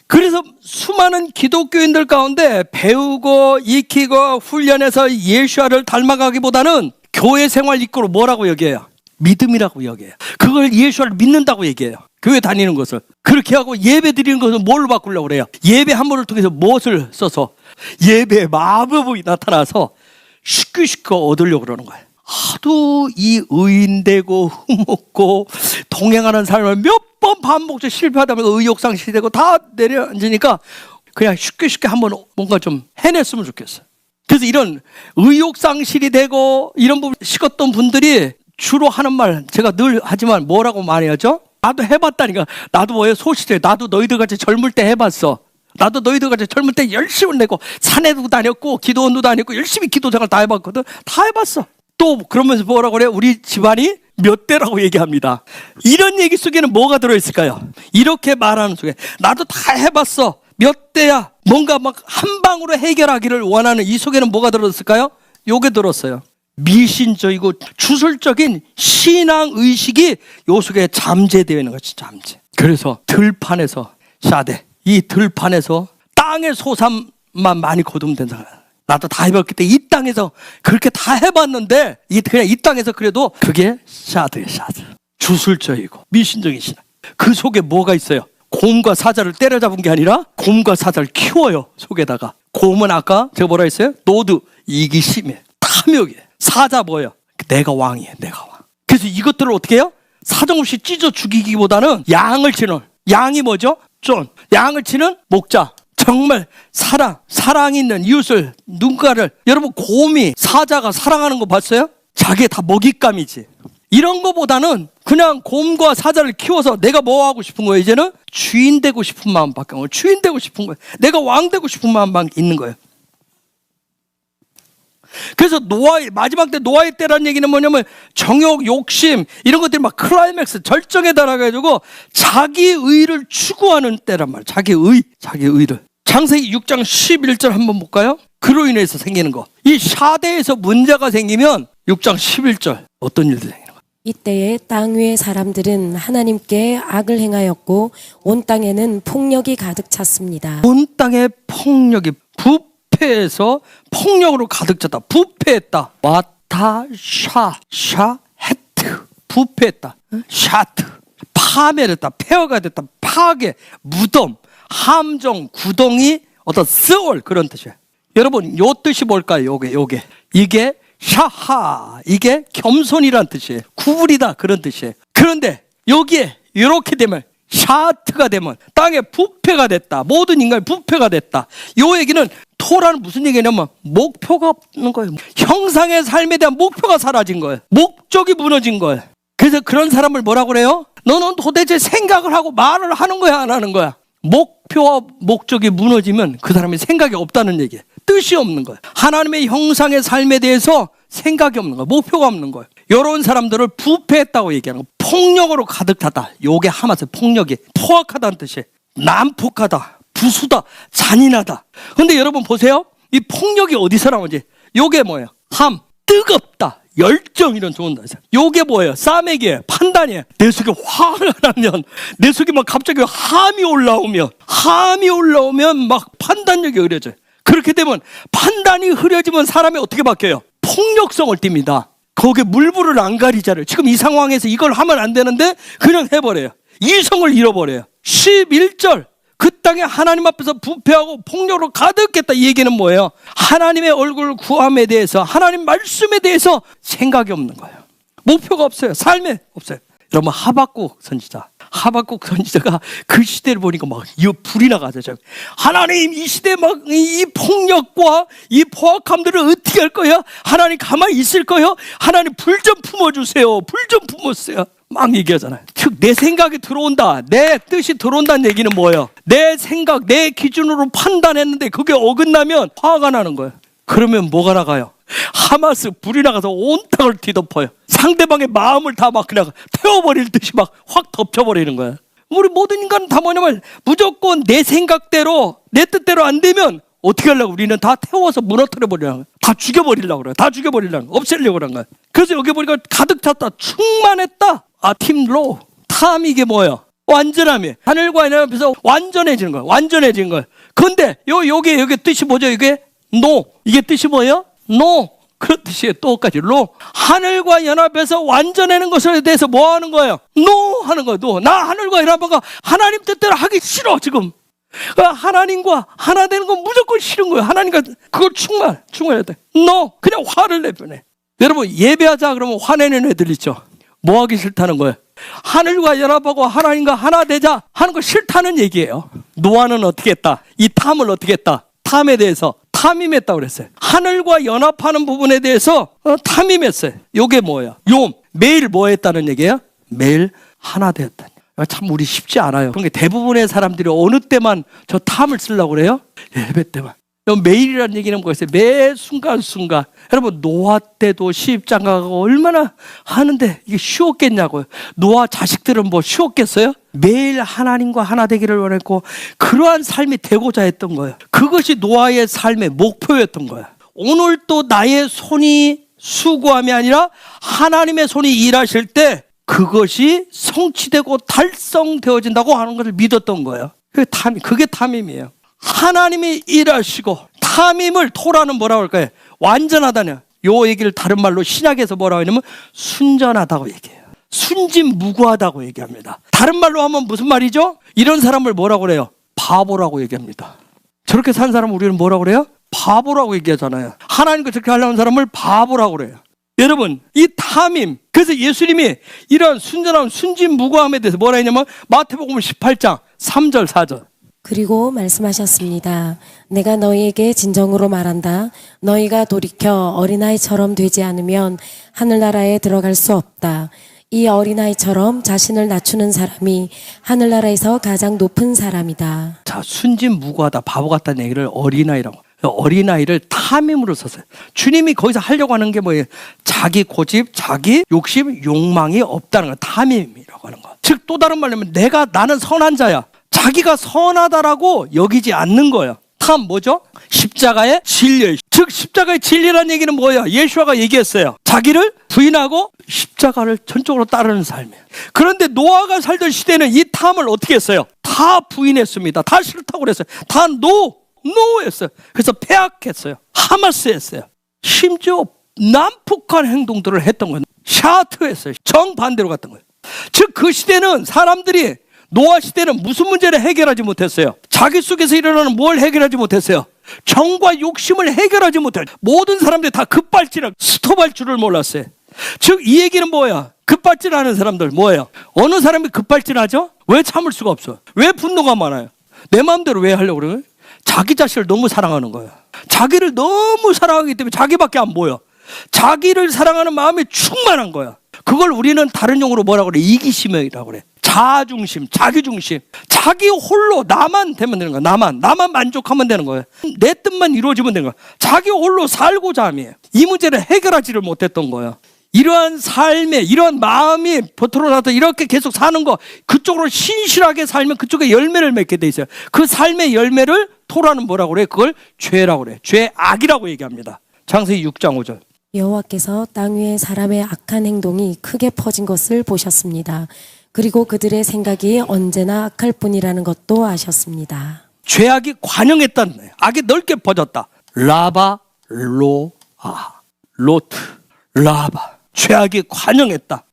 그래서 수많은 기독교인들 가운데 배우고 익히고 훈련해서 예수와를 닮아가기보다는 교회 생활 이끌어 뭐라고 얘기해요? 믿음이라고 얘기해요. 그걸 예수를 믿는다고 얘기해요. 교회 다니는 것을. 그렇게 하고 예배 드리는 것을 뭘로 바꾸려고 그래요? 예배 한 번을 통해서 무엇을 써서 예배의 마법이 나타나서 쉽게 얻으려고 그러는 거예요. 하도 이 의인되고 흠없고 동행하는 삶을 몇 번 반복적으로 실패하다 보면 의욕상실이 되고 다 내려앉으니까 그냥 쉽게 한번 뭔가 좀 해냈으면 좋겠어요. 그래서 이런 의욕상실이 되고 이런 부분 식었던 분들이 주로 하는 말 제가 늘 하지만 뭐라고 말해야죠? 나도 해봤다니까. 나도 뭐예요? 소시대. 나도 너희들같이 젊을 때 해봤어. 나도 너희들같이 젊을 때 열심히 내고 산에도 다녔고 기도원도 다녔고 열심히 기도생활 다 해봤거든. 다 해봤어. 또 그러면서 뭐라고 그래요? 우리 집안이 몇 대라고 얘기합니다. 이런 얘기 속에는 뭐가 들어있을까요? 이렇게 말하는 속에 나도 다 해봤어. 몇 대야. 뭔가 막 한 방으로 해결하기를 원하는 이 속에는 뭐가 들었을까요? 요게 들었어요. 미신적이고 주술적인 신앙의식이 요 속에 잠재되어 있는 거지. 잠재. 그래서 들판에서 샤데 이 들판에서 땅의 소삼만 많이 거두면 된다. 나도 다 해봤기 때문에 이 땅에서 그렇게 다 해봤는데 그냥 이 땅에서 그래도 그게 샤드예요. 샤드. 주술적이고 미신적인 신앙. 그 속에 뭐가 있어요? 곰과 사자를 때려잡은 게 아니라 곰과 사자를 키워요. 속에다가. 곰은 아까 제가 뭐라 했어요? 노드, 이기심에 탐욕이에요. 사자 뭐예요? 내가 왕이에요. 내가 왕. 그래서 이것들을 어떻게 해요? 사정없이 찢어 죽이기보다는 양을 치는, 양이 뭐죠? 쫀. 양을 치는 목자. 정말 사랑 있는 이웃을, 누군가를. 여러분 곰이 사자가 사랑하는 거 봤어요? 자기의 다 먹잇감이지. 이런 거보다는 그냥 곰과 사자를 키워서 내가 뭐 하고 싶은 거예요? 이제는 주인 되고 싶은 마음밖에 없는 거예요. 주인 되고 싶은 거예요. 내가 왕 되고 싶은 마음만 있는 거예요. 그래서 마지막 때 노아의 때라는 얘기는 뭐냐면 정욕, 욕심 이런 것들이 막 클라이맥스 절정에 달아가지고 자기 의를 추구하는 때란 말이에요. 자기 의를. 창세기 6장 11절 한번 볼까요? 그로 인해서 생기는 거. 이 샤대에서 문제가 생기면 6장 11절 어떤 일들이 생기는 거예요? 이때에 땅 위의 사람들은 하나님께 악을 행하였고 온 땅에는 폭력이 가득 찼습니다. 온 땅에 폭력이 부패해서 폭력으로 가득 찼다. 부패했다. 와타 샤헤트 부패했다. 샤트 파멸했다. 폐허가 됐다. 파괴, 무덤, 함정, 구덩이, 어떤 스월 그런 뜻이에요. 여러분 요 뜻이 뭘까요? 요게 이게 샤하 이게 겸손이란 뜻이에요. 구부리다 그런 뜻이에요. 그런데 여기에 이렇게 되면 샤트가 되면 땅에 부패가 됐다. 모든 인간이 부패가 됐다. 요 얘기는 토라는 무슨 얘기냐면 목표가 없는 거예요. 형상의 삶에 대한 목표가 사라진 거예요. 목적이 무너진 거예요. 그래서 그런 사람을 뭐라고 그래요? 너는 도대체 생각을 하고 말을 하는 거야 안 하는 거야? 목표와 목적이 무너지면 그 사람이 생각이 없다는 얘기예요. 뜻이 없는 거예요. 하나님의 형상의 삶에 대해서 생각이 없는 거예요. 목표가 없는 거예요. 이런 사람들을 부패했다고 얘기하는 거예요. 폭력으로 가득 찼다. 요게 하마스 폭력이 포악하다는 뜻이에요. 난폭하다, 부수다, 잔인하다. 근데 여러분 보세요. 이 폭력이 어디서 나오는지. 요게 뭐예요? 함, 뜨겁다, 열정 이런 좋은 단어. 요게 뭐예요? 싸매기예요. 판단이에요. 내 속에 화가 나면, 내 속에 막 갑자기 함이 올라오면 막 판단력이 흐려져요. 그렇게 되면 판단이 흐려지면 사람이 어떻게 바뀌어요? 폭력성을 띱니다. 거기에 물불을 안 가리잖아요. 지금 이 상황에서 이걸 하면 안 되는데 그냥 해버려요. 이성을 잃어버려요. 11절 그 땅에 하나님 앞에서 부패하고 폭력으로 가득했다. 이 얘기는 뭐예요? 하나님의 얼굴 구함에 대해서 하나님 말씀에 대해서 생각이 없는 거예요. 목표가 없어요. 삶에 없어요. 여러분 하박국 선지자가 그 시대를 보니까 막 불이 나가죠. 하나님 이 시대 막 이 폭력과 이 포악함들을 어떻게 할 거야? 하나님 가만히 있을 거요? 하나님 불 좀 품어주세요. 불 좀 품었어요. 막 얘기하잖아요. 즉 내 생각이 들어온다. 내 뜻이 들어온다는 얘기는 뭐예요? 내 생각, 내 기준으로 판단했는데 그게 어긋나면 화가 나는 거예요. 그러면 뭐가 나가요? 하마스 불이 나가서 온 땅을 뒤덮어요. 상대방의 마음을 다 막 그냥 태워버릴 듯이 막 확 덮쳐버리는 거야. 우리 모든 인간은 다 뭐냐면 무조건 내 생각대로 내 뜻대로 안 되면 어떻게 하려고 우리는 다 태워서 무너뜨려버리려는 거야. 다 죽여버리려고 그래. 다 죽여버리려는 거야. 없애려고 그런 거야. 그래서 여기 보니까 가득 찼다. 충만했다. 팀로. 탐이 이게 뭐예요? 완전함이. 하늘과 하늘 앞에서 완전해지는 거야. 완전해지는 거야. 근데 여기 뜻이 뭐죠? 이게 노. 이게 뜻이 뭐예요? 노. 그런 뜻이에요. 또까지 로. 하늘과 연합해서 완전하는 것에 대해서 뭐 하는 거예요? 노 하는 거예요. 노. 나 하늘과 연합하고 하나님 뜻대로 하기 싫어 지금. 하나님과 하나 되는 건 무조건 싫은 거예요. 하나님과 그걸 충만해야 돼. 노. 그냥 화를 내보내. 여러분 예배하자 그러면 화내는 애들 있죠. 뭐 하기 싫다는 거예요? 하늘과 연합하고 하나님과 하나 되자 하는 거 싫다는 얘기예요. 노아는 어떻게 했다? 이 탐을 어떻게 했다? 탐에 대해서 탐임했다고 그랬어요. 하늘과 연합하는 부분에 대해서 탐임했어요. 요게 뭐예요? 매일 뭐 했다는 얘기예요? 매일 하나 되었다니. 참 우리 쉽지 않아요. 그러니까 대부분의 사람들이 어느 때만 저 탐을 쓰려고 그래요? 예배 때만. 매일이라는 얘기는 뭐였어요? 매 순간순간. 여러분 노아 때도 시집장가가고 얼마나 하는데 이게 쉬웠겠냐고요. 노아 자식들은 뭐 쉬웠겠어요? 매일 하나님과 하나 되기를 원했고 그러한 삶이 되고자 했던 거예요. 그것이 노아의 삶의 목표였던 거예요. 오늘 또 나의 손이 수고함이 아니라 하나님의 손이 일하실 때 그것이 성취되고 달성되어진다고 하는 것을 믿었던 거예요. 그게 탐임이에요. 하나님이 일하시고 탐임을 토라는 뭐라고 할까요? 완전하다냐. 요 얘기를 다른 말로 신약에서 뭐라고 하냐면 순전하다고 얘기해요. 순진무구하다고 얘기합니다. 다른 말로 하면 무슨 말이죠? 이런 사람을 뭐라고 그래요? 바보라고 얘기합니다. 저렇게 산 사람을 우리는 뭐라고 그래요? 바보라고 얘기하잖아요. 하나님과 저렇게 하려는 사람을 바보라고 그래요. 여러분 이 탐임, 그래서 예수님이 이런 순전함 순진무구함에 대해서 뭐라 했냐면 마태복음 18장 3절 4절 그리고 말씀하셨습니다. 내가 너희에게 진정으로 말한다. 너희가 돌이켜 어린아이처럼 되지 않으면 하늘나라에 들어갈 수 없다. 이 어린아이처럼 자신을 낮추는 사람이 하늘나라에서 가장 높은 사람이다. 자, 순진무구하다, 바보 같다는 얘기를 어린아이라고. 어린아이를 탐임으로 썼어요. 주님이 거기서 하려고 하는 게 뭐예요? 자기 고집, 자기 욕심, 욕망이 없다는 거, 탐임이라고 하는 거. 즉 또 다른 말로 하면 나는 선한 자야. 자기가 선하다라고 여기지 않는 거예요. 탐 뭐죠? 십자가의 진리. 즉 십자가의 진리라는 얘기는 뭐예요? 예수아가 얘기했어요. 자기를 부인하고 십자가를 전적으로 따르는 삶이에요. 그런데 노아가 살던 시대는 이 탐을 어떻게 했어요? 다 부인했습니다. 다 싫다고 그랬어요. 다 노했어요. 그래서 폐악했어요. 하마스했어요. 심지어 난폭한 행동들을 했던 거예요. 샤트했어요. 정반대로 갔던 거예요. 즉 그 시대는 사람들이 노아 시대는 무슨 문제를 해결하지 못했어요? 자기 속에서 일어나는 뭘 해결하지 못했어요? 정과 욕심을 해결하지 못해요. 모든 사람들이 다 급발진하고 스톱할 줄을 몰랐어요. 즉 이 얘기는 뭐야? 급발진하는 사람들 뭐예요? 어느 사람이 급발진하죠? 왜 참을 수가 없어? 왜 분노가 많아요? 내 마음대로 왜 하려고 그래요? 자기 자신을 너무 사랑하는 거예요. 자기를 너무 사랑하기 때문에 자기밖에 안 보여. 자기를 사랑하는 마음이 충만한 거야. 그걸 우리는 다른 용어로 뭐라고 그래? 이기심이라고 그래. 자중심, 자기중심. 자기 홀로 나만 되면 되는 거야. 나만 만족하면 되는 거예요. 내 뜻만 이루어지면 되는 거야. 자기 홀로 살고자 함이에요. 이 문제를 해결하지를 못했던 거예요. 이러한 삶에 이러한 마음이 버틀어나서 이렇게 계속 사는 거, 그쪽으로 신실하게 살면 그쪽에 열매를 맺게 돼 있어요. 그 삶의 열매를 토라는 뭐라고 그래? 그걸 죄라고 그래. 죄악이라고 얘기합니다. 창세기 6장 5절. 여호와께서 땅 위에 사람의 악한 행동이 크게 퍼진 것을 보셨습니다. 그리고 그들의 생각이 언제나 악할 뿐이라는 것도 아셨습니다. 죄악이 관영했다는 거예요. 악이 넓게 퍼졌다. 라바, 로아, 로트, 라바. 죄악이 관영했다.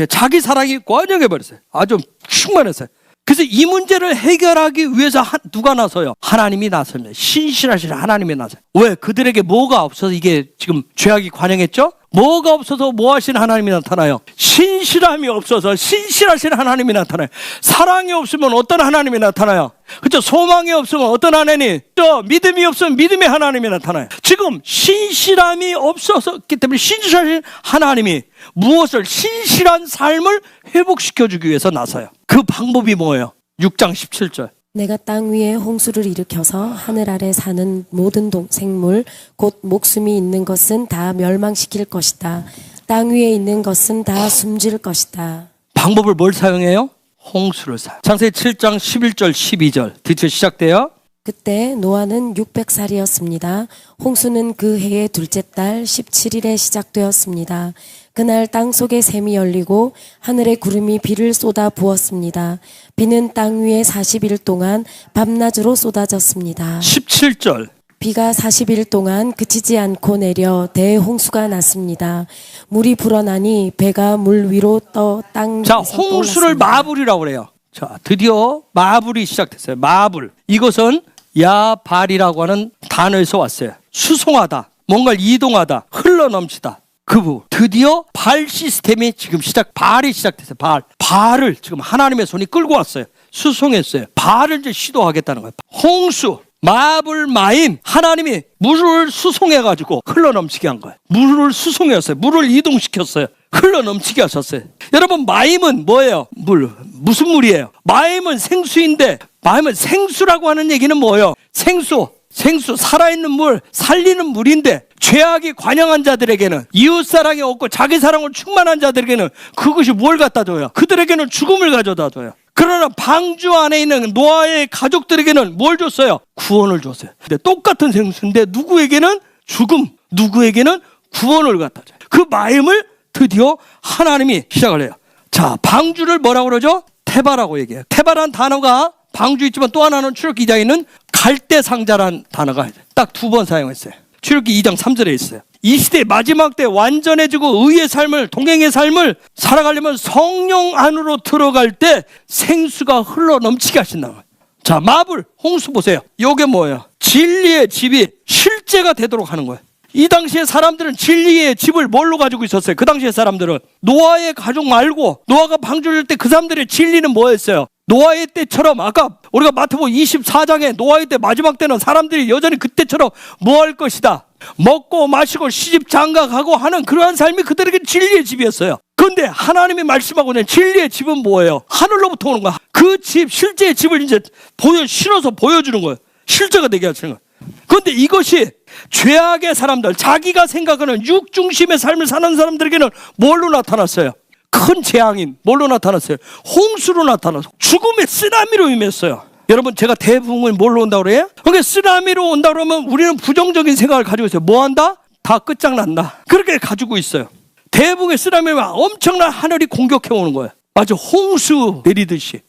자기 사랑이 관영해버렸어요. 아주 충만했어요. 그래서 이 문제를 해결하기 위해서 누가 나서요? 하나님이 나섭니다. 신실하신 하나님이 나서요. 왜? 그들에게 뭐가 없어서 이게 지금 죄악이 관영했죠? 뭐가 없어서 뭐 하신 하나님이 나타나요? 신실함이 없어서 신실하신 하나님이 나타나요. 사랑이 없으면 어떤 하나님이 나타나요? 그렇죠? 소망이 없으면 어떤 하나님? 또 믿음이 없으면 믿음의 하나님이 나타나요. 지금 신실함이 없었기 때문에 신실하신 하나님이 무엇을? 신실한 삶을 회복시켜주기 위해서 나서요. 그 방법이 뭐예요? 6장 17절. 내가 땅 위에 홍수를 일으켜서 하늘 아래 사는 모든 생물 곧 목숨이 있는 것은 다 멸망시킬 것이다. 땅 위에 있는 것은 다 숨질 것이다. 방법을 뭘 사용해요? 홍수를 사용. 창세기 7장 11절 12절 드디어 시작돼요. 그때 노아는 600살이었습니다. 홍수는 그 해의 둘째 달 17일에 시작되었습니다. 그날 땅속에 샘이 열리고 하늘의 구름이 비를 쏟아 부었습니다. 비는 땅 위에 40일 동안 밤낮으로 쏟아졌습니다. 17절. 비가 40일 동안 그치지 않고 내려 대홍수가 났습니다. 물이 불어나니 배가 물 위로 떠 땅 자, 위에서 홍수를 떠올랐습니다. 마불이라고 그래요. 자, 드디어 마불이 시작됐어요. 마불. 이것은 야발이라고 하는 단어에서 왔어요. 수송하다, 뭔가를 이동하다, 흘러넘치다. 드디어 발 시스템이 지금 발이 시작됐어요. 발을 지금 하나님의 손이 끌고 왔어요. 수송했어요. 발을 이제 시도하겠다는 거예요. 홍수, 마불, 마임. 하나님이 물을 수송해가지고 흘러넘치게 한 거예요. 물을 수송했어요. 물을 이동시켰어요. 흘러넘치게 하셨어요. 여러분, 마임은 뭐예요? 무슨 물이에요? 마임은 생수인데, 마임은 생수라고 하는 얘기는 뭐예요? 생수, 살아있는 물, 살리는 물인데, 죄악이 관영한 자들에게는, 이웃사랑이 없고 자기 사랑을 충만한 자들에게는 그것이 뭘 갖다 줘요? 그들에게는 죽음을 가져다 줘요. 그러나 방주 안에 있는 노아의 가족들에게는 뭘 줬어요? 구원을 줬어요. 근데 똑같은 생수인데 누구에게는 죽음, 누구에게는 구원을 갖다 줘요. 그 마음을 드디어 하나님이 시작을 해요. 자, 방주를 뭐라고 그러죠? 테바라고 얘기해요. 테바란 단어가 방주 있지만 또 하나는 출애굽기 2장에 있는 갈대상자란 단어가 딱 2번 사용했어요. 출애굽기 2장 3절에 있어요. 이 시대 마지막 때 완전해지고 의의 삶을, 동행의 삶을 살아가려면 성령 안으로 들어갈 때 생수가 흘러 넘치게 하신다는 거예요. 자, 마불, 홍수 보세요. 이게 뭐예요? 진리의 집이 실제가 되도록 하는 거예요. 이 당시에 사람들은 진리의 집을 뭘로 가지고 있었어요? 그 당시에 사람들은 노아의 가족 말고, 노아가 방주를 때 그 사람들의 진리는 뭐였어요? 노아의 때처럼, 아까 우리가 마태복음 24장에 노아의 때 마지막 때는 사람들이 여전히 그때처럼 뭐 할 것이다, 먹고 마시고 시집 장가가고 하는 그러한 삶이 그들에게 진리의 집이었어요. 그런데 하나님이 말씀하고 있는 진리의 집은 뭐예요? 하늘로부터 오는 거야. 그 집, 실제의 집을 이제 실어서 보여주는 거예요. 실제가 되게 하시는 거예요. 그런데 이것이 죄악의 사람들, 자기가 생각하는 육중심의 삶을 사는 사람들에게는 뭘로 나타났어요? 큰 재앙인 뭘로 나타났어요? 홍수로 나타났어요. 죽음의 쓰나미로 임했어요. 여러분, 제가 대붕을 뭘로 온다고 그래요? 그러니까 쓰나미로 온다 그러면 우리는 부정적인 생각을 가지고 있어요. 뭐 한다? 다 끝장난다. 그렇게 가지고 있어요. 대붕의 쓰나미가 엄청난 하늘이 공격해 오는 거예요. 맞아, 홍수 내리듯이.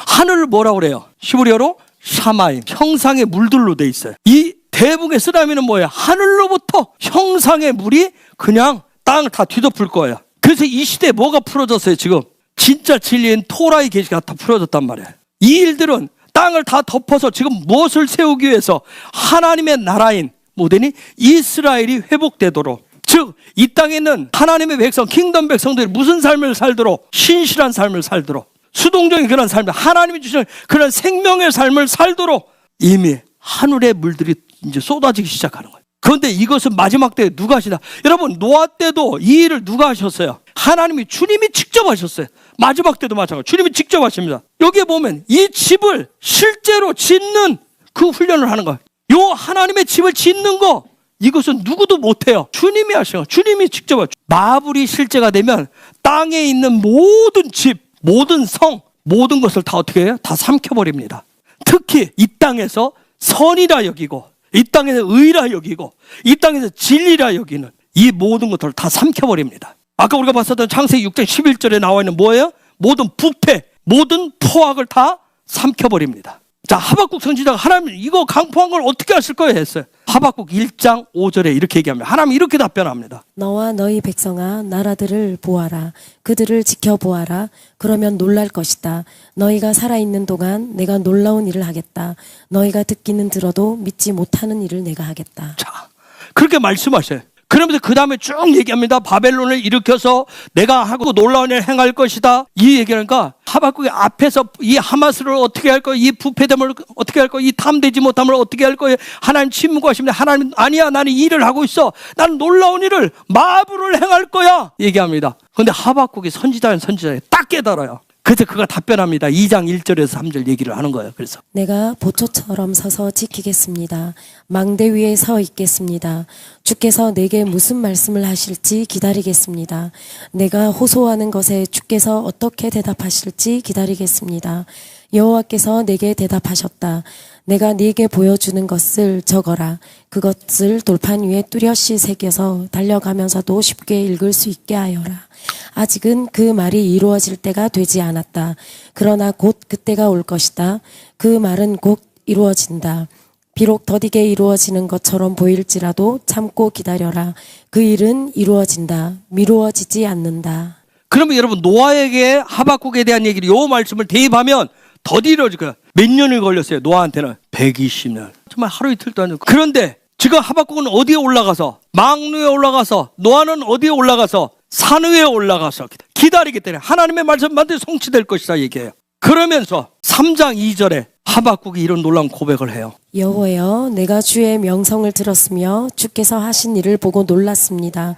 하늘을 뭐라고 그래요? 히브리어로 샤마임, 형상의 물들로 돼 있어요. 이 대붕의 쓰나미는 뭐예요? 하늘로부터 형상의 물이 그냥 땅을 다 뒤덮을 거예요. 그래서 이 시대에 뭐가 풀어졌어요? 지금 진짜 진리인 토라의 계시가 다 풀어졌단 말이에요. 이 일들은 땅을 다 덮어서 지금 무엇을 세우기 위해서? 하나님의 나라인 모델이 이스라엘이 회복되도록, 즉 이 땅에 있는 하나님의 백성, 킹덤 백성들이 무슨 삶을 살도록? 신실한 삶을 살도록, 수동적인 그런 삶을, 하나님이 주신 그런 생명의 삶을 살도록 이미 하늘의 물들이 이제 쏟아지기 시작하는 거예요. 그런데 이것은 마지막 때에 누가 하시나? 여러분, 노아 때도 이 일을 누가 하셨어요? 하나님이, 주님이 직접 하셨어요. 마지막 때도 마찬가지로 주님이 직접 하십니다. 여기에 보면 이 집을 실제로 짓는 그 훈련을 하는 거예요. 요 하나님의 집을 짓는 거, 이것은 누구도 못해요. 주님이 하시는 거예요. 주님이 직접 하죠. 마블이 실제가 되면 땅에 있는 모든 집, 모든 성, 모든 것을 다 어떻게 해요? 다 삼켜버립니다. 특히 이 땅에서 선이라 여기고, 이 땅에서 의라 여기고, 이 땅에서 진리라 여기는 이 모든 것들을 다 삼켜버립니다. 아까 우리가 봤었던 창세기 6장 11절에 나와 있는 뭐예요? 모든 부패, 모든 포악을 다 삼켜버립니다. 자, 하박국 선지자가 하나님 이거 강포한 걸 어떻게 하실 거예요? 했어요. 하박국 1장 5절에 이렇게 얘기합니다. 하나님 이렇게 답변합니다. 너와 너희 백성아, 나라들을 보아라. 그들을 지켜보아라. 그러면 놀랄 것이다. 너희가 살아있는 동안 내가 놀라운 일을 하겠다. 너희가 듣기는 들어도 믿지 못하는 일을 내가 하겠다. 자, 그렇게 말씀하셔요. 그러면서 그 다음에 쭉 얘기합니다. 바벨론을 일으켜서 내가 하고 놀라운 일을 행할 것이다. 이 얘기하니까 하박국이 앞에서 이 하마스를 어떻게 할 거예요? 이 부패됨을 어떻게 할 거예요? 이 탐되지 못함을 어떻게 할 거예요? 하나님 침묵하십니다. 하나님, 아니야, 나는 이 일을 하고 있어. 나는 놀라운 일을, 마블을 행할 거야. 얘기합니다. 그런데 하박국이 선지자에 딱 깨달아요. 그래서 그가 답변합니다. 2장 1절에서 3절 얘기를 하는 거예요. 그래서 내가 보초처럼 서서 지키겠습니다. 망대 위에 서 있겠습니다. 주께서 내게 무슨 말씀을 하실지 기다리겠습니다. 내가 호소하는 것에 주께서 어떻게 대답하실지 기다리겠습니다. 여호와께서 내게 대답하셨다. 내가 네게 보여주는 것을 적어라. 그것을 돌판 위에 뚜렷이 새겨서 달려가면서도 쉽게 읽을 수 있게 하여라. 아직은 그 말이 이루어질 때가 되지 않았다. 그러나 곧 그때가 올 것이다. 그 말은 곧 이루어진다. 비록 더디게 이루어지는 것처럼 보일지라도 참고 기다려라. 그 일은 이루어진다. 미루어지지 않는다. 그러면 여러분 노아에게 하박국에 대한 얘기를 요 말씀을 대입하면 더디러질 거야. 몇 년이 걸렸어요. 노아한테는 120년. 정말 하루 이틀도 아니고. 그런데 지금 하박국은 어디에 올라가서 망루에 올라가서 노아는 어디에 올라가서 산 위에 올라가서 기다리기 때문에 하나님의 말씀 반드시 성취될 것이다 얘기해요. 그러면서 3장 2절에 하박국이 이런 놀라운 고백을 해요. 여호와여, 내가 주의 명성을 들었으며 주께서 하신 일을 보고 놀랐습니다.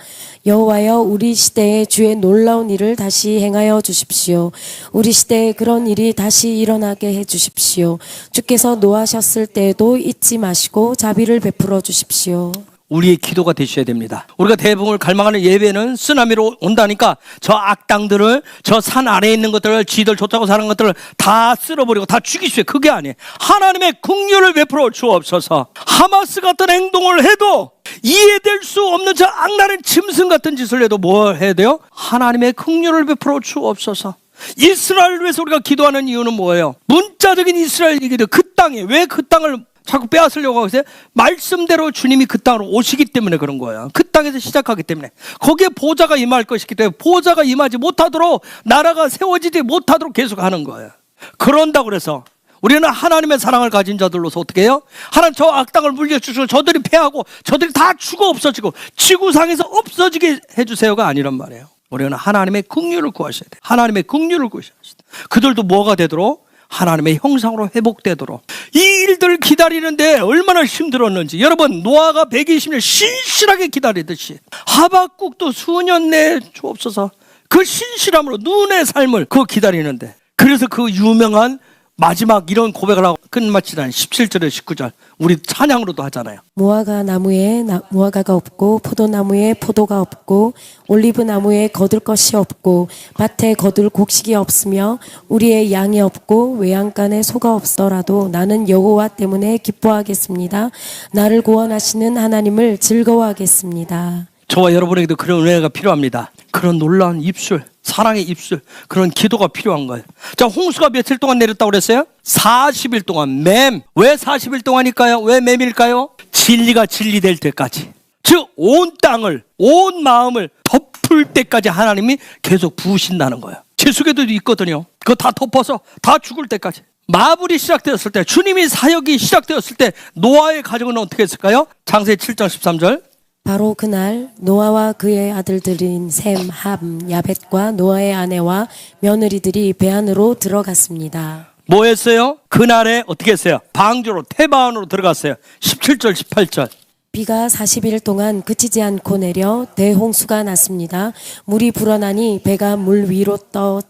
여호와여, 우리 시대에 주의 놀라운 일을 다시 행하여 주십시오. 우리 시대에 그런 일이 다시 일어나게 해 주십시오. 주께서 노하셨을 때에도 잊지 마시고 자비를 베풀어 주십시오. 우리의 기도가 되셔야 됩니다. 우리가 대붕을 갈망하는 예배는 쓰나미로 온다니까 저 악당들을, 저 산 아래에 있는 것들을, 지들 쫓아고 사는 것들을 다 쓸어버리고 다 죽이시오. 그게 아니에요. 하나님의 긍휼을 베풀어 주옵소서. 하마스 같은 행동을 해도 이해될 수 없는 저 악랄한 짐승 같은 짓을 해도 뭐 해야 돼요? 하나님의 긍휼을 베풀어 주옵소서. 이스라엘을 위해서 우리가 기도하는 이유는 뭐예요? 문자적인 이스라엘 얘기도 그 땅에 왜 그 땅을 자꾸 빼앗으려고 하고 있어요? 말씀대로 주님이 그 땅으로 오시기 때문에 그런 거예요. 그 땅에서 시작하기 때문에. 거기에 보좌가 임할 것이기 때문에 보좌가 임하지 못하도록, 나라가 세워지지 못하도록 계속 하는 거예요. 그런다고 그래서 우리는 하나님의 사랑을 가진 자들로서 어떻게 해요? 하나님 저 악당을 물려주시고 저들이 패하고 저들이 다 죽어 없어지고 지구상에서 없어지게 해주세요가 아니란 말이에요. 우리는 하나님의 긍휼을 구하셔야 돼요. 하나님의 긍휼을 구하셔야 돼요. 그들도 뭐가 되도록? 하나님의 형상으로 회복되도록. 이 일들을 기다리는데 얼마나 힘들었는지. 여러분, 노아가 120년 신실하게 기다리듯이 하박국도 수년 내에 주옵소서. 그 신실함으로 눈의 삶을 그거 기다리는데, 그래서 그 유명한 마지막 이런 고백을 하고 끝마치다니 17절에 19절 우리 찬양으로도 하잖아요. 무화과 나무에 무화과가 없고 포도나무에 포도가 없고 올리브 나무에 거둘 것이 없고 밭에 거둘 곡식이 없으며 우리의 양이 없고 외양간에 소가 없더라도 나는 여호와 때문에 기뻐하겠습니다. 나를 구원하시는 하나님을 즐거워하겠습니다. 저와 여러분에게도 그런 은혜가 필요합니다. 그런 놀라운 입술, 사랑의 입술, 그런 기도가 필요한 거예요. 자, 홍수가 며칠 동안 내렸다고 그랬어요? 40일 동안. 매. 왜 40일 동안일까요? 왜 맴일까요? 진리가 진리될 때까지. 즉 온 땅을, 온 마음을 덮을 때까지 하나님이 계속 부으신다는 거예요. 제수계도 있거든요. 그거 다 덮어서 다 죽을 때까지. 마블이 시작되었을 때, 주님이 사역이 시작되었을 때 노아의 가족은 어떻게 했을까요? 창세기 7장 13절. 바로 그날 노아와 그의 아들들인 셈, 함, 야벳과 노아의 아내와 며느리들이 배 안으로 들어갔습니다. 뭐 했어요? 그날에 어떻게 했어요? 방주로, 태바 안으로 들어갔어요. 17절 18절. 비가 40일 동안 그치지 않고 내려 대홍수가 났습니다. 물이 불어나니 배가 물 위로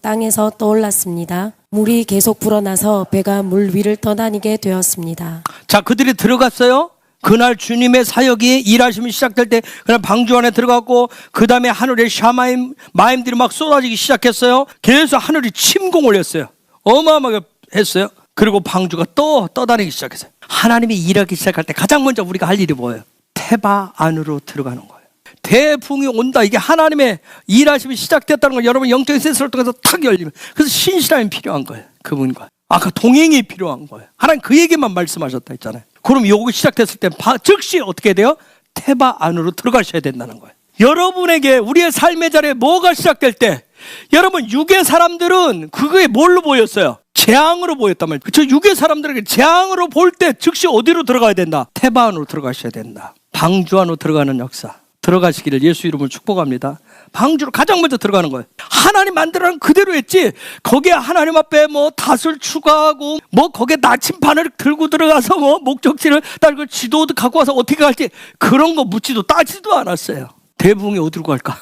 땅에서 떠올랐습니다. 물이 계속 불어나서 배가 물 위를 떠다니게 되었습니다. 자, 그들이 들어갔어요. 그날 주님의 사역이 일하심이 시작될 때 그날 방주 안에 들어갔고, 그 다음에 하늘에 샤마임 마임들이 막 쏟아지기 시작했어요. 계속 하늘이 침공을 했어요. 어마어마하게 했어요. 그리고 방주가 떠다니기 시작했어요. 하나님이 일하기 시작할 때 가장 먼저 우리가 할 일이 뭐예요? 태바 안으로 들어가는 거예요. 대풍이 온다. 이게 하나님의 일하심이 시작됐다는 걸 여러분 영적인 센서를 통해서 탁 열리면, 그래서 신실함이 필요한 거예요. 그분과 그 동행이 필요한 거예요. 하나님 그 얘기만 말씀하셨다 했잖아요. 그럼 요거 시작됐을 때 즉시 어떻게 돼요? 태바 안으로 들어가셔야 된다는 거예요. 여러분에게 우리의 삶의 자리에 뭐가 시작될 때, 여러분 육의 사람들은 그게 뭘로 보였어요? 재앙으로 보였단 말이에요. 저 육의 사람들에게 재앙으로 볼 때 즉시 어디로 들어가야 된다? 태바 안으로 들어가셔야 된다. 방주 안으로 들어가는 역사 들어가시기를 예수 이름으로 축복합니다. 방주로 가장 먼저 들어가는 거예요. 하나님 만들어놓은 그대로 했지, 거기에 하나님 앞에 뭐 닷을 추가하고 뭐 거기에 나침반을 들고 들어가서 뭐 목적지를 딸고 지도도 갖고 와서 어떻게 갈지 그런 거 묻지도 따지도 않았어요. 대부흥이 어디로 갈까?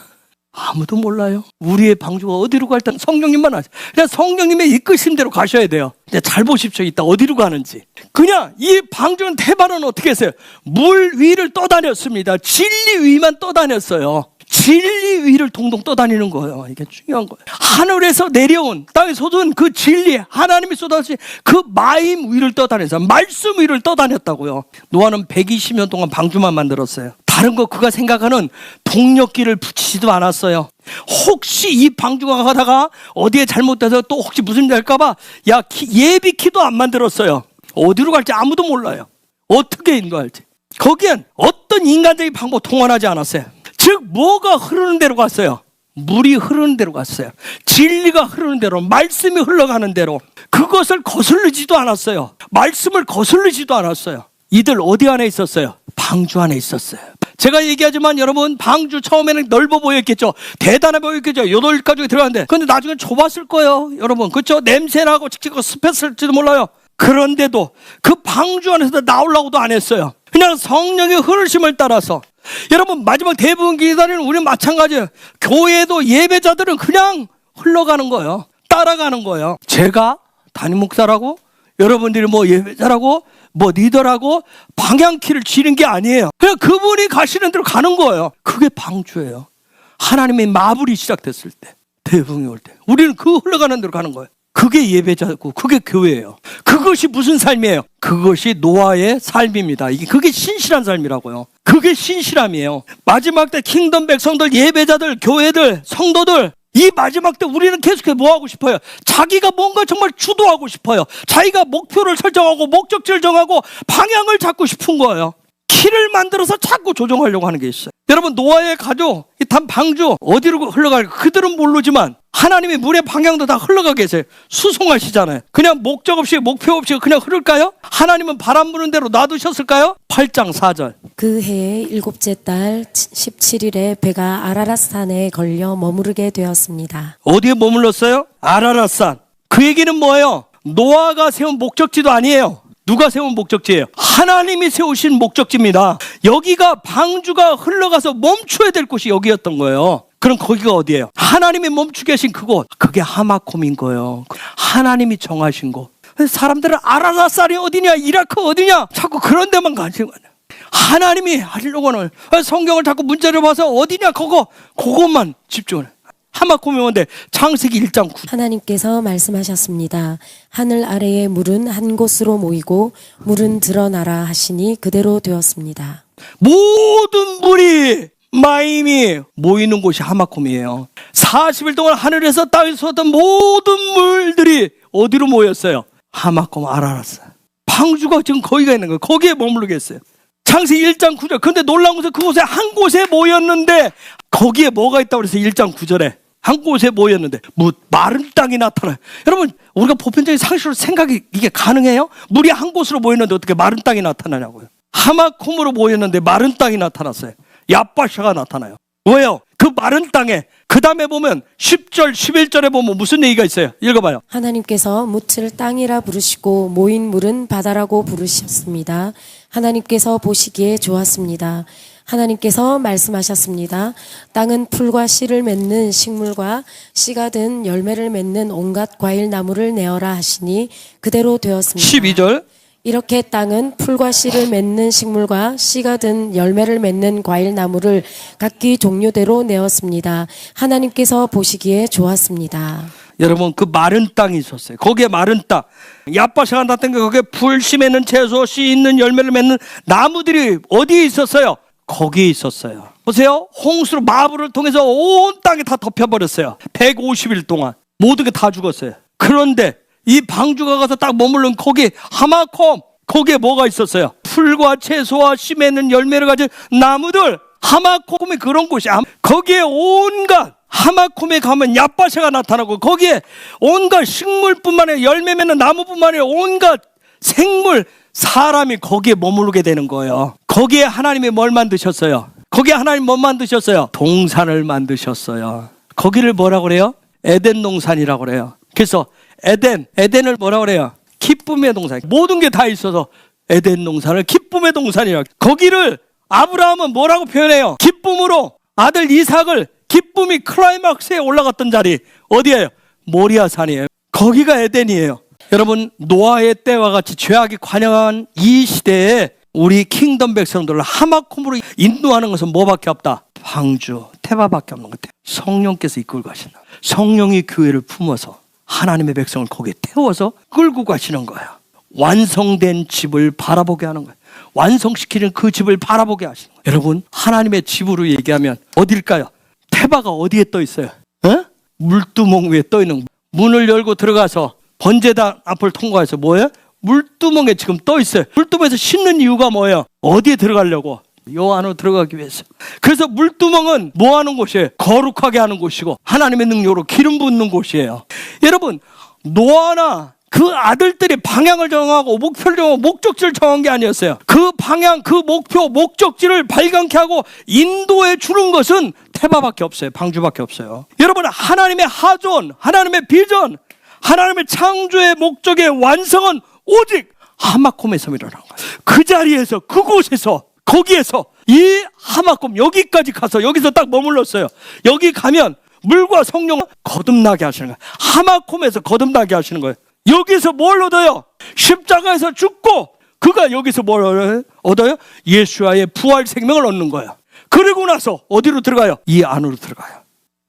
아무도 몰라요. 우리의 방주가 어디로 갈지 성령님만 아세요. 그냥 성령님의 이끄심대로 가셔야 돼요. 근데 잘 보십시오. 이따 어디로 가는지. 그냥 이 방주는 대바는 어떻게 했어요? 물 위를 떠다녔습니다. 진리 위만 떠다녔어요. 진리 위를 동동 떠다니는 거예요. 이게 중요한 거예요. 하늘에서 내려온 땅에 솟은 그 진리, 하나님이 쏟아진 그 마임 위를 떠다녔어요. 말씀 위를 떠다녔다고요. 노아는 120년 동안 방주만 만들었어요. 다른 거 그가 생각하는 동력기를 붙이지도 않았어요. 혹시 이 방주가 가다가 어디에 잘못돼서 또 혹시 무슨 일 할까봐 예비키도 안 만들었어요. 어디로 갈지 아무도 몰라요. 어떻게 인도할지. 거기엔 어떤 인간적인 방법 동원하지 않았어요. 즉 뭐가 흐르는 대로 갔어요. 물이 흐르는 대로 갔어요. 진리가 흐르는 대로, 말씀이 흘러가는 대로. 그것을 거슬리지도 않았어요. 말씀을 거슬리지도 않았어요. 이들 어디 안에 있었어요? 방주 안에 있었어요. 제가 얘기하지만 여러분, 방주 처음에는 넓어 보였겠죠. 대단해 보였겠죠. 8가족이 들어갔는데 근데 나중에 좁았을 거예요. 여러분, 그렇죠? 냄새나고 칙칙하고 습했을지도 몰라요. 그런데도 그 방주 안에서 나오려고도 안 했어요. 그냥 성령의 흐르심을 따라서. 여러분, 마지막 대부분 기다리는 우리 마찬가지예요. 교회도 예배자들은 그냥 흘러가는 거예요. 따라가는 거예요. 제가 담임 목사라고 여러분들이 뭐 예배자라고 뭐 리더라고 방향키를 쥐는 게 아니에요. 그냥 그분이 가시는 대로 가는 거예요. 그게 방주예요. 하나님의 마블이 시작됐을 때, 대붕이 올 때 우리는 그 흘러가는 대로 가는 거예요. 그게 예배자고 그게 교회예요. 그것이 무슨 삶이에요? 그것이 노아의 삶입니다. 그게 신실한 삶이라고요. 그게 신실함이에요. 마지막 때 킹덤 백성들, 예배자들, 교회들, 성도들, 이 마지막 때 우리는 계속해서 뭐 하고 싶어요? 자기가 뭔가 정말 주도하고 싶어요. 자기가 목표를 설정하고 목적지를 정하고 방향을 잡고 싶은 거예요. 키를 만들어서 자꾸 조정하려고 하는 게 있어요. 여러분, 노아의 가족, 이 방주 어디로 흘러갈까? 그들은 모르지만 하나님이 물의 방향도 다 흘러가게 해서 수송하시잖아요. 그냥 목적 없이 목표 없이 그냥 흐를까요? 하나님은 바람 부는 대로 놔두셨을까요? 8장 4절. 그 해의 7째 달 17일에 배가 아라랏산에 걸려 머무르게 되었습니다. 어디에 머물렀어요? 아라랏산. 그 얘기는 뭐예요? 노아가 세운 목적지도 아니에요. 누가 세운 목적지예요? 하나님이 세우신 목적지입니다. 여기가 방주가 흘러가서 멈춰야 될 곳이 여기였던 거예요. 그럼 거기가 어디예요? 하나님이 멈추게 하신 그곳. 그게 하마콤인 거예요. 하나님이 정하신 곳. 사람들은 아라랏산이 어디냐, 이라크 어디냐, 자꾸 그런 데만 가는 거예요. 하나님이 하려고 하는, 성경을 자꾸 문자를 봐서 어디냐, 그것만 집중을 해요. 하마콤이 뭔데? 창세기 1장 9절. 하나님께서 말씀하셨습니다. 하늘 아래의 물은 한 곳으로 모이고 물은 드러나라 하시니 그대로 되었습니다. 모든 물이, 마임이 모이는 곳이 하마콤이에요. 40일 동안 하늘에서 땅에서 쏟았던 모든 물들이 어디로 모였어요? 하마콤 아라랏산. 방주가 지금 거기가 있는 거예요. 거기에 머무르겠어요. 창세기 1장 9절. 근데 놀라운 것은 그곳에 한 곳에 모였는데 거기에 뭐가 있다고 그래서 1장 9절에 한 곳에 모였는데 마른 땅이 나타나요. 여러분, 우리가 보편적인 상식으로 생각이 이게 가능해요? 물이 한 곳으로 모였는데 어떻게 마른 땅이 나타나냐고요. 하마콤으로 모였는데 마른 땅이 나타났어요. 야바샤가 나타나요. 왜요? 그 마른 땅에 그 다음에 보면 10절 11절에 보면 무슨 얘기가 있어요? 읽어봐요. 하나님께서 묻을 땅이라 부르시고 모인 물은 바다라고 부르셨습니다. 하나님께서 보시기에 좋았습니다. 하나님께서 말씀하셨습니다. 땅은 풀과 씨를 맺는 식물과 씨가 든 열매를 맺는 온갖 과일 나무를 내어라 하시니 그대로 되었습니다. 12절. 이렇게 땅은 풀과 씨를 맺는 식물과 씨가 든 열매를 맺는 과일 나무를 각기 종류대로 내었습니다. 하나님께서 보시기에 좋았습니다. 여러분, 그 마른 땅이 있었어요. 거기에 마른 땅, 야바샤가 나타난 게 거기에 풀, 씨 맺는 채소, 씨 있는 열매를 맺는 나무들이 어디에 있었어요? 거기에 있었어요. 보세요. 홍수로 마블을 통해서 온 땅이 다 덮여버렸어요. 150일 동안 모든 게 다 죽었어요. 그런데 이 방주가 가서 딱 머무른 거기 하마콤, 거기에 뭐가 있었어요? 풀과 채소와 씨 맺는 열매를 가진 나무들. 하마콤이 그런 곳이야. 거기에 온갖, 하마콤에 가면 야바샤가 나타나고 거기에 온갖 식물뿐만 아니라 열매 맺는 나무뿐만 아니라 온갖 생물, 사람이 거기에 머무르게 되는 거예요. 거기에 하나님이 뭘 만드셨어요? 거기에 하나님 뭘 만드셨어요? 동산을 만드셨어요. 거기를 뭐라고 그래요? 에덴 동산이라고 그래요. 그래서 에덴을 뭐라고 그래요? 기쁨의 동산. 모든 게 다 있어서 에덴 동산을 기쁨의 동산이라고. 거기를 아브라함은 뭐라고 표현해요? 기쁨으로 아들 이삭을 기쁨이 클라이막스에 올라갔던 자리 어디예요? 모리아산이에요. 거기가 에덴이에요. 여러분, 노아의 때와 같이 죄악이 관영한 이 시대에 우리 킹덤 백성들을 하마콤으로 인도하는 것은 뭐밖에 없다? 방주, 테바밖에 없는 것 같아요. 성령께서 이끌고 가신다. 성령이 교회를 품어서 하나님의 백성을 거기에 태워서 끌고 가시는 거예요. 완성된 집을 바라보게 하는 거예요. 완성시키는 그 집을 바라보게 하시는 거예요. 여러분, 하나님의 집으로 얘기하면 어딜까요? 테바가 어디에 떠 있어요? 물두멍 위에 떠 있는 거예요. 문을 열고 들어가서 번제단 앞을 통과해서 뭐예요? 물두멍에 지금 떠 있어요. 물두멍에서 씻는 이유가 뭐예요? 어디에 들어가려고? 요 안으로 들어가기 위해서. 그래서 물두멍은 뭐 하는 곳이에요? 거룩하게 하는 곳이고 하나님의 능력으로 기름 붓는 곳이에요. 여러분, 노아나 그 아들들이 방향을 정하고 목표를 정하고 목적지를 정한 게 아니었어요. 그 방향, 그 목표, 목적지를 발견케 하고 인도해 주는 것은 테바밖에 없어요. 방주밖에 없어요. 여러분, 하나님의 하존, 하나님의 비전, 하나님의 창조의 목적의 완성은 오직 하마콤에서 일어난 거예요. 그 자리에서, 그곳에서, 거기에서 이 하마콤 여기까지 가서 여기서 딱 머물렀어요. 여기 가면 물과 성령을 거듭나게 하시는 거예요. 하마콤에서 거듭나게 하시는 거예요. 여기서 뭘 얻어요? 십자가에서 죽고 그가 여기서 뭘 얻어요? 예수와의 부활 생명을 얻는 거예요. 그리고 나서 어디로 들어가요? 이 안으로 들어가요.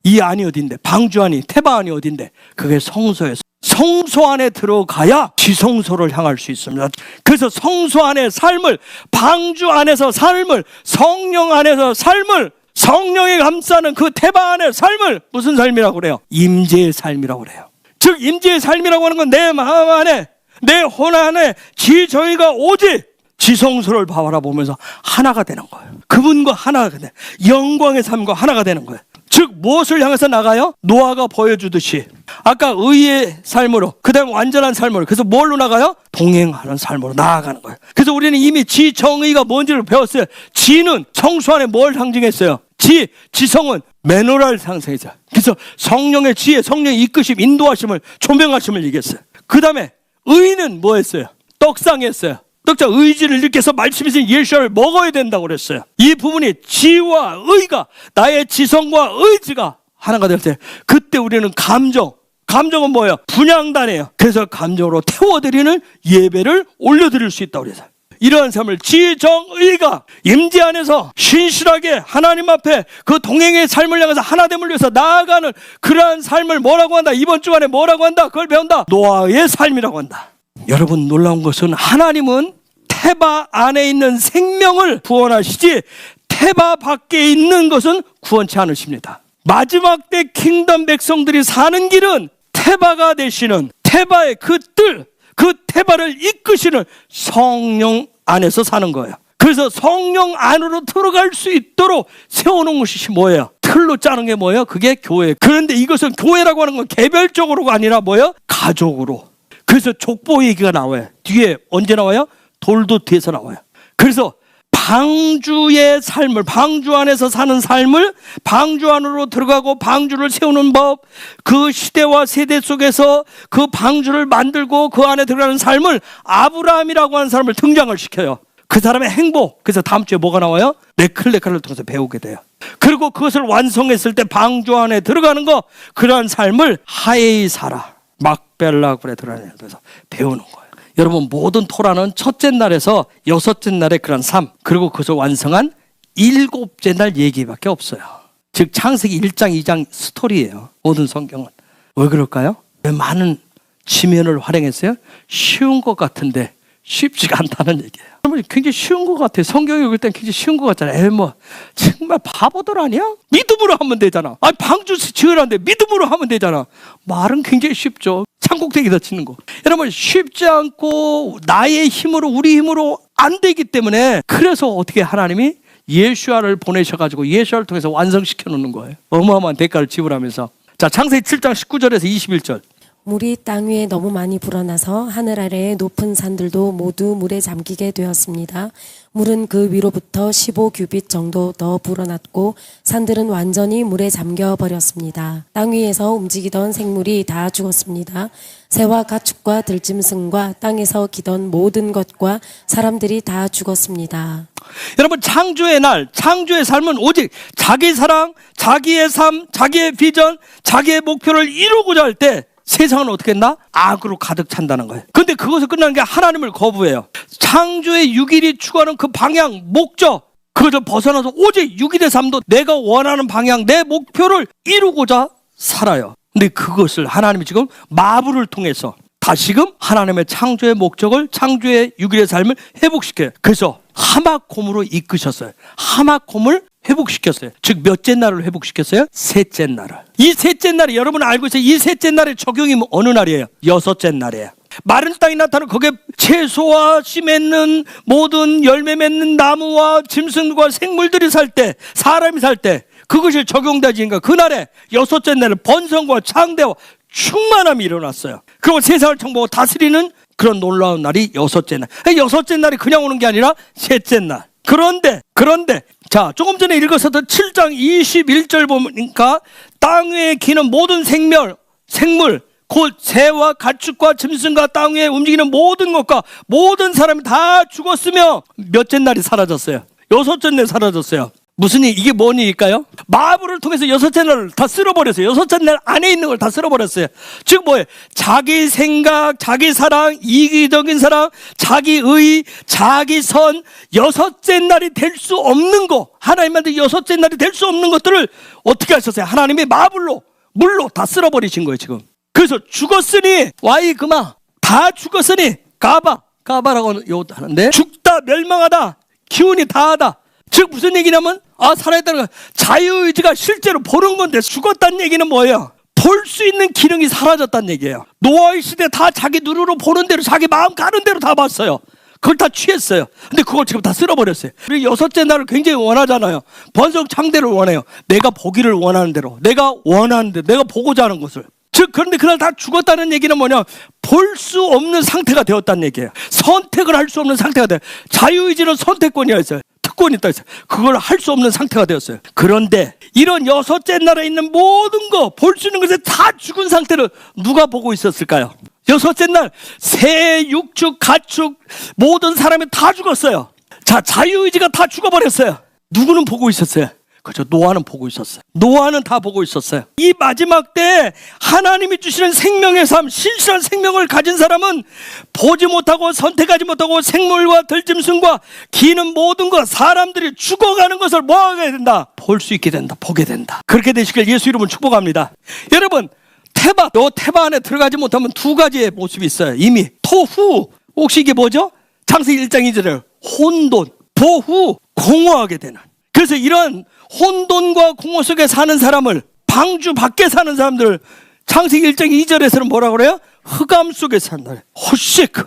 이 안이 어딘데? 방주 안이, 테바 안이 어딘데? 그게 성소에서. 성소 안에 들어가야 지성소를 향할 수 있습니다. 그래서 성소 안의 삶을, 방주 안에서 삶을, 성령 안에서 삶을, 성령이 감싸는 그 테바 안의 삶을 무슨 삶이라고 그래요? 임재의 삶이라고 그래요. 즉 임재의 삶이라고 하는 건 내 마음 안에, 내 혼 안에 지정의가 오직 지성소를 바라보면서 하나가 되는 거예요. 그분과 하나가 되는, 영광의 삶과 하나가 되는 거예요. 즉 무엇을 향해서 나가요? 노아가 보여주듯이 아까 의의 삶으로, 그 다음 완전한 삶으로, 그래서 뭘로 나가요? 동행하는 삶으로 나아가는 거예요. 그래서 우리는 이미 지정의가 뭔지를 배웠어요. 지는 성수 안에 뭘 상징했어요? 지성은 매너를 상징했어요. 그래서 성령의 지혜, 성령의 이끄심, 인도하심을, 조명하심을 얘기했어요. 그 다음에 의는 뭐 했어요? 떡상했어요. 떡자 의지를 일깨서 말씀이신 예수를 먹어야 된다고 그랬어요. 이 부분이 지와 의가, 나의 지성과 의지가 하나가 될 때, 그때 우리는 감정은 뭐예요? 분향단이에요. 그래서 감정으로 태워드리는 예배를 올려드릴 수 있다고 그래서 이러한 삶을 지정의가 임재 안에서 신실하게 하나님 앞에 그 동행의 삶을 향해서 하나됨을 위해서 나아가는 그러한 삶을 뭐라고 한다? 이번 주간에 뭐라고 한다? 그걸 배운다. 노아의 삶이라고 한다. 여러분, 놀라운 것은 하나님은 테바 안에 있는 생명을 구원하시지 테바 밖에 있는 것은 구원치 않으십니다. 마지막 때 킹덤 백성들이 사는 길은 테바가 되시는, 테바의 그 뜰, 그 테바를 이끄시는 성령 안에서 사는 거예요. 그래서 성령 안으로 들어갈 수 있도록 세워놓은 것이 뭐예요? 틀로 짜는 게 뭐예요? 그게 교회. 그런데 이것은 교회라고 하는 건 개별적으로가 아니라 뭐예요? 가족으로. 그래서 족보 얘기가 나와요. 뒤에 언제 나와요? 돌도 뒤에서 나와요. 그래서 방주의 삶을, 방주 안에서 사는 삶을, 방주 안으로 들어가고 방주를 세우는 법, 그 시대와 세대 속에서 그 방주를 만들고 그 안에 들어가는 삶을 아브라함이라고 하는 사람을 등장을 시켜요. 그 사람의 행복. 그래서 다음 주에 뭐가 나와요? 네클레카를 통해서 배우게 돼요. 그리고 그것을 완성했을 때 방주 안에 들어가는 거, 그러한 삶을 하에이 사라, 막벨라 그래 들어가서 배우는 거예요. 여러분, 모든 토라는 첫째 날에서 여섯째 날의 그런 삶, 그리고 그것을 완성한 일곱째 날 얘기밖에 없어요. 즉 창세기 1장 2장 스토리예요. 모든 성경은. 왜 그럴까요? 왜 많은 지면을 활용했어요? 쉬운 것 같은데 쉽지가 않다는 얘기예요. 여러분, 굉장히 쉬운 것 같아요. 성경이 읽을 땐 굉장히 쉬운 것 같잖아요. 뭐 정말 바보들 아니야? 믿음으로 하면 되잖아. 아니, 방주 지으라는데 믿음으로 하면 되잖아. 말은 굉장히 쉽죠. 창곡대기다 치는 거. 여러분, 쉽지 않고 나의 힘으로, 우리 힘으로 안 되기 때문에, 그래서 어떻게 하나님이 예수아를 보내셔가지고 예수아를 통해서 완성시켜 놓는 거예요. 어마어마한 대가를 지불하면서. 자, 창세기 7장 19절에서 21절. 물이 땅 위에 너무 많이 불어나서 하늘 아래의 높은 산들도 모두 물에 잠기게 되었습니다. 물은 그 위로부터 15규빗 정도 더 불어났고 산들은 완전히 물에 잠겨 버렸습니다. 땅 위에서 움직이던 생물이 다 죽었습니다. 새와 가축과 들짐승과 땅에서 기던 모든 것과 사람들이 다 죽었습니다. 여러분, 창조의 날, 창조의 삶은 오직 자기 사랑, 자기의 삶, 자기의 비전, 자기의 목표를 이루고자 할 때 세상은 어떻게 했나? 악으로 가득 찬다는 거예요. 근데 그것을 끝나는 게 하나님을 거부해요. 창조의 6일이 추구하는 그 방향, 목적, 그것을 벗어나서 오직 6일의 삶도 내가 원하는 방향, 내 목표를 이루고자 살아요. 근데 그것을 하나님이 지금 마부를 통해서 다시금 하나님의 창조의 목적을, 창조의 6일의 삶을 회복시켜요. 그래서 하마곰으로 이끄셨어요. 하마곰을 회복시켰어요. 즉 몇째 날을 회복시켰어요? 셋째 날을. 이 셋째 날이 여러분 알고 있어요. 이 셋째 날의 적용이 어느 날이에요? 여섯째 날이에요. 마른 땅이 나타나는 거기에 채소와 씨 맺는 모든 열매 맺는 나무와 짐승과 생물들이 살 때, 사람이 살 때 그것이 적용되지니까 그날에 여섯째 날에 번성과 창대와 충만함이 일어났어요. 그리고 세상을 정복하고 다스리는 그런 놀라운 날이 여섯째 날. 여섯째 날이 그냥 오는 게 아니라 셋째 날. 그런데 자, 조금 전에 읽었었던 7장 21절 보니까 땅 위에 기는 모든 생물 곧 새와 가축과 짐승과 땅 위에 움직이는 모든 것과 모든 사람이 다 죽었으며 몇째 날이 사라졌어요? 여섯째 날 사라졌어요. 무슨 일, 이게 뭔 일일까요? 마부를 통해서 여섯째 날을 다 쓸어버렸어요. 여섯째 날 안에 있는 걸 다 쓸어버렸어요. 즉 뭐예요? 자기 생각, 자기 사랑, 이기적인 사랑, 자기 의, 자기 선, 여섯째 날이 될 수 없는 거, 하나님한테 여섯째 날이 될 수 없는 것들을 어떻게 하셨어요? 하나님의 마불로, 물로 다 쓸어버리신 거예요 지금. 그래서 죽었으니 와이 그마, 다 죽었으니 가바라고 하는데, 죽다, 멸망하다, 기운이 다하다. 즉 무슨 얘기냐면 살아있다는 거, 자유의지가 실제로 보는 건데 죽었다는 얘기는 뭐예요? 볼 수 있는 기능이 사라졌다는 얘기예요. 노아의 시대 다 자기 눈으로 보는 대로, 자기 마음 가는 대로 다 봤어요. 그걸 다 취했어요. 근데 그걸 지금 다 쓸어버렸어요. 그리고 여섯째 날을 굉장히 원하잖아요. 번성 창대를 원해요. 내가 보기를 원하는 대로, 내가 원하는 대로, 내가 보고자 하는 것을. 즉 그런데 그날 다 죽었다는 얘기는 뭐냐? 볼 수 없는 상태가 되었다는 얘기예요. 선택을 할 수 없는 상태가 돼요. 자유의지는 선택권이었어요. 특권이 있다 했어요. 그걸 할 수 없는 상태가 되었어요. 그런데 이런 여섯째 날에 있는 모든 거, 볼 수 있는 것에 다 죽은 상태를 누가 보고 있었을까요? 여섯째 날 새, 육축, 가축 모든 사람이 다 죽었어요. 자, 자유의지가 다 죽어버렸어요. 누구는 보고 있었어요? 그렇죠. 노아는 보고 있었어요. 노아는 다 보고 있었어요. 이 마지막 때 하나님이 주시는 생명의 삶, 신실한 생명을 가진 사람은 보지 못하고 선택하지 못하고 생물과 들짐승과 기는 모든 것, 사람들이 죽어가는 것을 뭐 하게 된다? 볼 수 있게 된다. 보게 된다. 그렇게 되시길 예수 이름으로 축복합니다. 여러분, 태바 안에 들어가지 못하면 두 가지의 모습이 있어요. 이미 토후, 혹시 이게 뭐죠? 창세기 1장 2절에 혼돈, 보후, 공허하게 되는. 그래서 이런 혼돈과 공허 속에 사는 사람을, 방주 밖에 사는 사람들, 창세기 1장 2절에서는 뭐라고 그래요? 흑암 속에 산다. 호시크,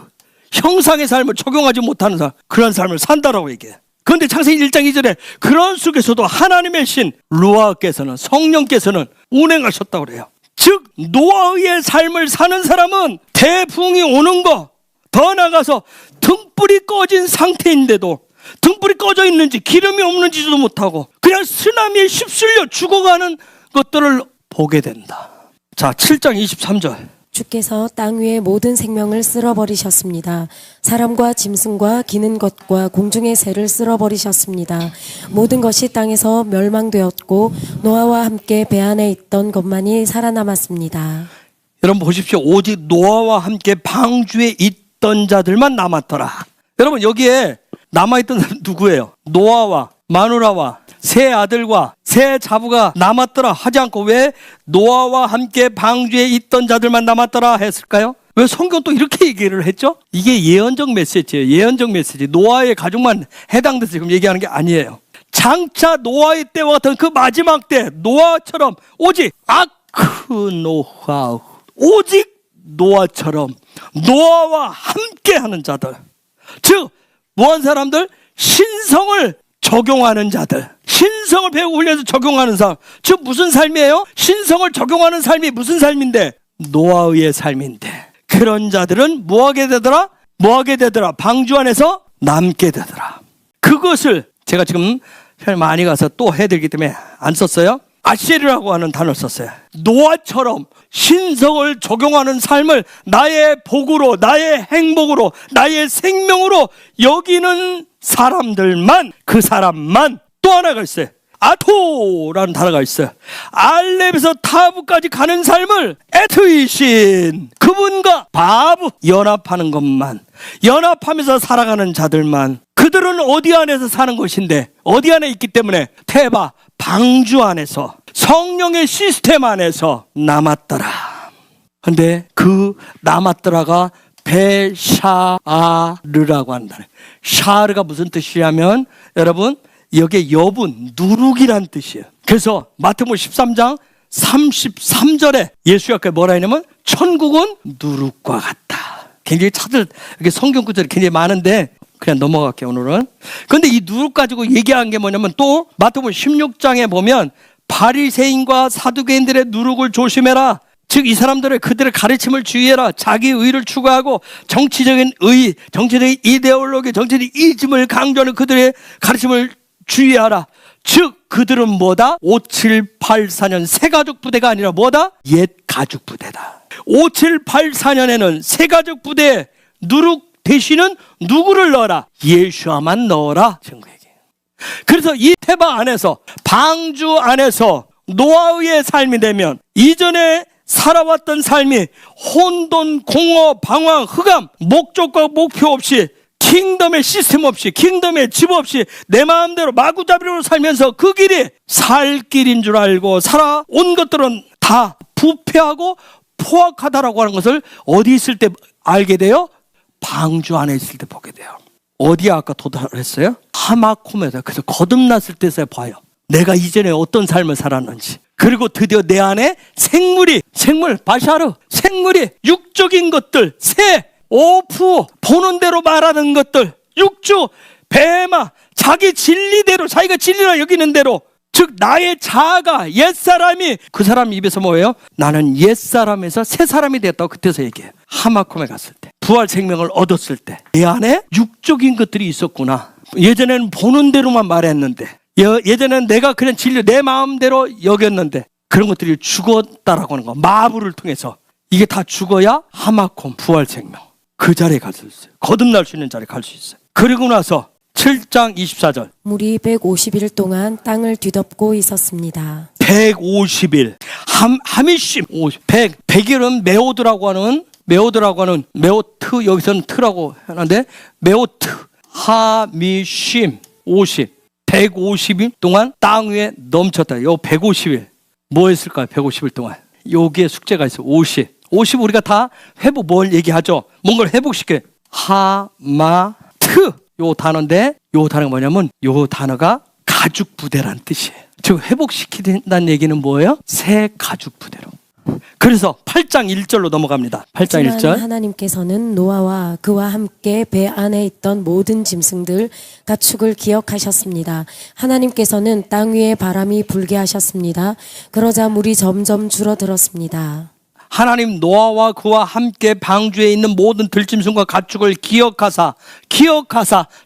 형상의 삶을 적용하지 못하는 사람, 그런 삶을 산다라고 얘기해요. 그런데 창세기 1장 2절에 그런 속에서도 하나님의 신 루아께서는, 성령께서는 운행하셨다고 그래요. 즉 노아의 삶을 사는 사람은 태풍이 오는 거, 더 나가서 등불이 꺼진 상태인데도 등불이 꺼져 있는지 기름이 없는지도 못하고 그냥 쓰나미에 휩쓸려 죽어가는 것들을 보게 된다. 자, 7장 23절. 주께서 땅 위의 모든 생명을 쓸어버리셨습니다. 사람과 짐승과 기는 것과 공중의 새를 쓸어버리셨습니다. 모든 것이 땅에서 멸망되었고 노아와 함께 배 안에 있던 것만이 살아남았습니다. 여러분 보십시오. 오직 노아와 함께 방주에 있던 자들만 남았더라. 여러분 여기에 남아있던 사람 누구예요? 노아와 마누라와 세 아들과 세 자부가 남았더라 하지 않고 왜 노아와 함께 방주에 있던 자들만 남았더라 했을까요? 왜 성경 또 이렇게 얘기를 했죠? 이게 예언적 메시지예요. 예언적 메시지. 노아의 가족만 해당돼서 지금 얘기하는 게 아니에요. 장차 노아의 때와 같은 그 마지막 때 노아처럼 오직 아크노하, 오직 노아처럼 노아와 함께하는 자들, 즉 뭐한 사람들? 신성을 적용하는 자들, 신성을 배우고 훈련해서 적용하는 삶. 즉 무슨 삶이에요? 신성을 적용하는 삶이 무슨 삶인데? 노아의 삶인데 그런 자들은 뭐하게 되더라? 방주 안에서 남게 되더라. 그것을 제가 지금 많이 가서 또 해드리기 때문에 안 썼어요. 아쉐르라고 하는 단어를 썼어요. 노아처럼 신성을 적용하는 삶을 나의 복으로, 나의 행복으로, 나의 생명으로 여기는 사람들만, 그 사람만. 또 하나가 있어요. 아토라는 단어가 있어요. 알렙에서 타브까지 가는 삶을 에트이신, 그분과 바브 연합하는 것만, 연합하면서 살아가는 자들만. 그들은 어디 안에서 사는 것인데, 어디 안에 있기 때문에 테바 방주 안에서, 성령의 시스템 안에서 남았더라. 근데 그 남았더라가 베샤르라고 한다. 샤르가 무슨 뜻이냐면 여러분, 여기에 여분, 누룩이란 뜻이에요. 그래서 마태복음 13장 33절에 예수가 뭐라 했냐면 천국은 누룩과 같다. 굉장히 차들 이렇게 성경 구절이 굉장히 많은데 그냥 넘어갈게요 오늘은. 그런데 이 누룩 가지고 얘기한 게 뭐냐면 또 마태복음 16장에 보면 바리새인과 사두개인들의 누룩을 조심해라. 즉 이 사람들의 그들의 가르침을 주의해라. 자기 의를 추구하고 정치적인 의, 정치적인 이데올로기, 정치적인 이즘을 강조하는 그들의 가르침을 주의하라. 즉 그들은 뭐다? 5784년 새가족 부대가 아니라 뭐다? 옛 가죽 부대다. 5784년에는 새가죽 부대에 누룩 대신은 누구를 넣어라? 예수와만 넣어라. 그래서 이 테바 안에서, 방주 안에서 노아의 삶이 되면 이전에 살아왔던 삶이 혼돈, 공허, 방황, 흑암, 목적과 목표 없이, 킹덤의 시스템 없이, 킹덤의 집 없이 내 마음대로 마구잡이로 살면서 그 길이 살 길인 줄 알고 살아온 것들은 다 부패하고 포악하다라고 하는 것을 어디 있을 때 알게 돼요? 방주 안에 있을 때 보게 돼요. 어디에 아까 도달했어요? 하마콤에서. 그래서 거듭났을 때서 봐요. 내가 이전에 어떤 삶을 살았는지. 그리고 드디어 내 안에 생물, 바샤르, 생물이 육적인 것들, 새, 오프, 보는 대로 말하는 것들, 육주, 배마, 자기 진리대로, 자기가 진리라 여기는 대로, 즉 나의 자아가, 옛사람이, 그 사람 입에서 뭐예요? 나는 옛사람에서 새사람이 됐다고 그때서 얘기해요. 하마콤에 갔을 때, 부활 생명을 얻었을 때 내 안에 육적인 것들이 있었구나. 예전에는 보는 대로만 말했는데, 예전에는 내가 그냥 진리, 내 마음대로 여겼는데 그런 것들이 죽었다라고 하는 거. 마부를 통해서 이게 다 죽어야 하마콤, 부활 생명, 그 자리에 갈 수 있어요. 거듭날 수 있는 자리에 갈 수 있어요. 그리고 나서 7장 24절, 물이 150일 동안 땅을 뒤덮고 있었습니다. 150일 하미심 100일은 메오드라고 하는 메오트, 여기서는 트라고 하는데 메오트, 하미심 150일 동안 땅 위에 넘쳤다. 요 150일 뭐 했을까요? 150일 동안 여기에 숙제가 있어요. 50 우리가 다 회복, 뭘 얘기하죠? 뭔가를 회복시켜. 하마트 요 단어인데, 요 단어가 뭐냐면 요 단어가 가죽 부대란 뜻이에요. 즉 회복시킨다는 얘기는 뭐예요? 새 가죽 부대로. 그래서 8장 1절로 넘어갑니다. 8장 1절. 하나님께서는 노아와 그와 함께 배 안에 있던 모든 짐승들, 가축을 기억하셨습니다. 하나님께서는 땅 위에 바람이 불게 하셨습니다. 그러자 물이 점점 줄어들었습니다. 하나님 노아와 그와 함께 방주에 있는 모든 들짐승과 가축을 기억하사,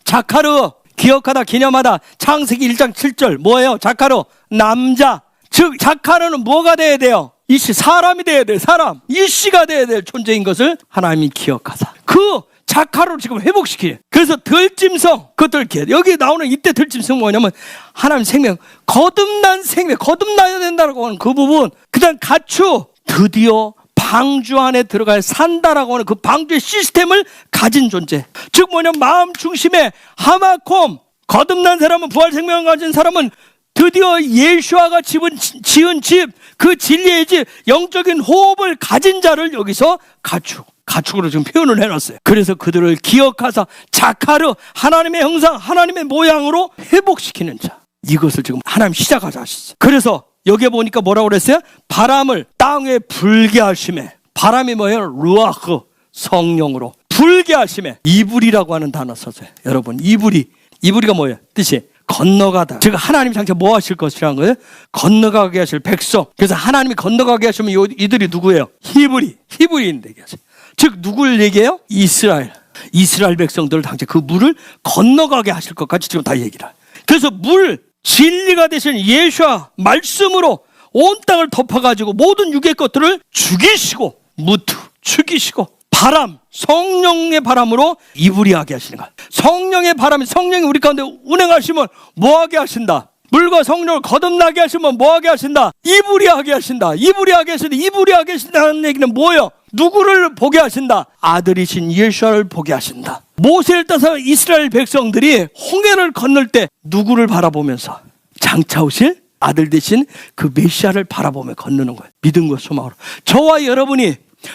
자카르, 기억하다, 기념하다. 창세기 1장 7절 뭐예요? 자카르, 남자. 즉 자카르는 뭐가 돼야 돼요? 이씨, 사람이 돼야 돼요. 사람, 이씨가 돼야 될 존재인 것을 하나님이 기억하사 그 자카르를 지금 회복시키는. 그래서 들짐승, 그것들 여기 나오는 이때 들짐승 뭐냐면 하나님 생명, 거듭난 생명, 거듭나야 된다고 하는 그 부분. 그 다음 가축, 드디어 방주 안에 들어가야 산다라고 하는 그 방주의 시스템을 가진 존재. 즉 뭐냐면 마음 중심에 하마콤, 거듭난 사람은, 부활 생명을 가진 사람은 드디어 예수아가 지은 집, 그 진리의 집, 영적인 호흡을 가진 자를 여기서 가축으로 지금 표현을 해놨어요. 그래서 그들을 기억하사 자카르, 하나님의 형상, 하나님의 모양으로 회복시키는 자. 이것을 지금 하나님 시작하자 하시죠. 그래서 여기에 보니까 뭐라고 그랬어요? 바람을 땅에 불게 하심에. 바람이 뭐예요? 루아흐, 성령으로 불게 하심에. 이불이라고 하는 단어 썼어요. 여러분, 이불이가 뭐예요? 뜻이 건너가다. 즉 하나님이 장차 뭐 하실 것이라는 거예요? 건너가게 하실 백성. 그래서 하나님이 건너가게 하시면 이들이 누구예요? 히브리인들 얘기하세요. 즉 누구를 얘기해요? 이스라엘 백성들을 당장 그 물을 건너가게 하실 것까지 지금 다 얘기를 해요. 그래서 진리가 되신 예수와 말씀으로 온 땅을 덮어가지고 모든 육의 것들을 죽이시고 죽이시고 성령의 바람으로 이불이하게 하시는 거야. 성령의 성령이 우리 가운데 운행하시면 뭐하게 하신다? 물과 성령을 거듭나게 하시면 뭐하게 하신다? 이불이하게 하신다. 이불이하게 하신다는 얘기는 뭐예요? 누구를 보게 하신다? 아들이신 예수를 보게 하신다. 모세를 따서 이스라엘 백성들이 홍해를 건널 때 누구를 바라보면서? 장차 오실 아들 되신 그 메시아를 바라보며 건너는 거예요. 믿음과 소망으로. 저와 여러분이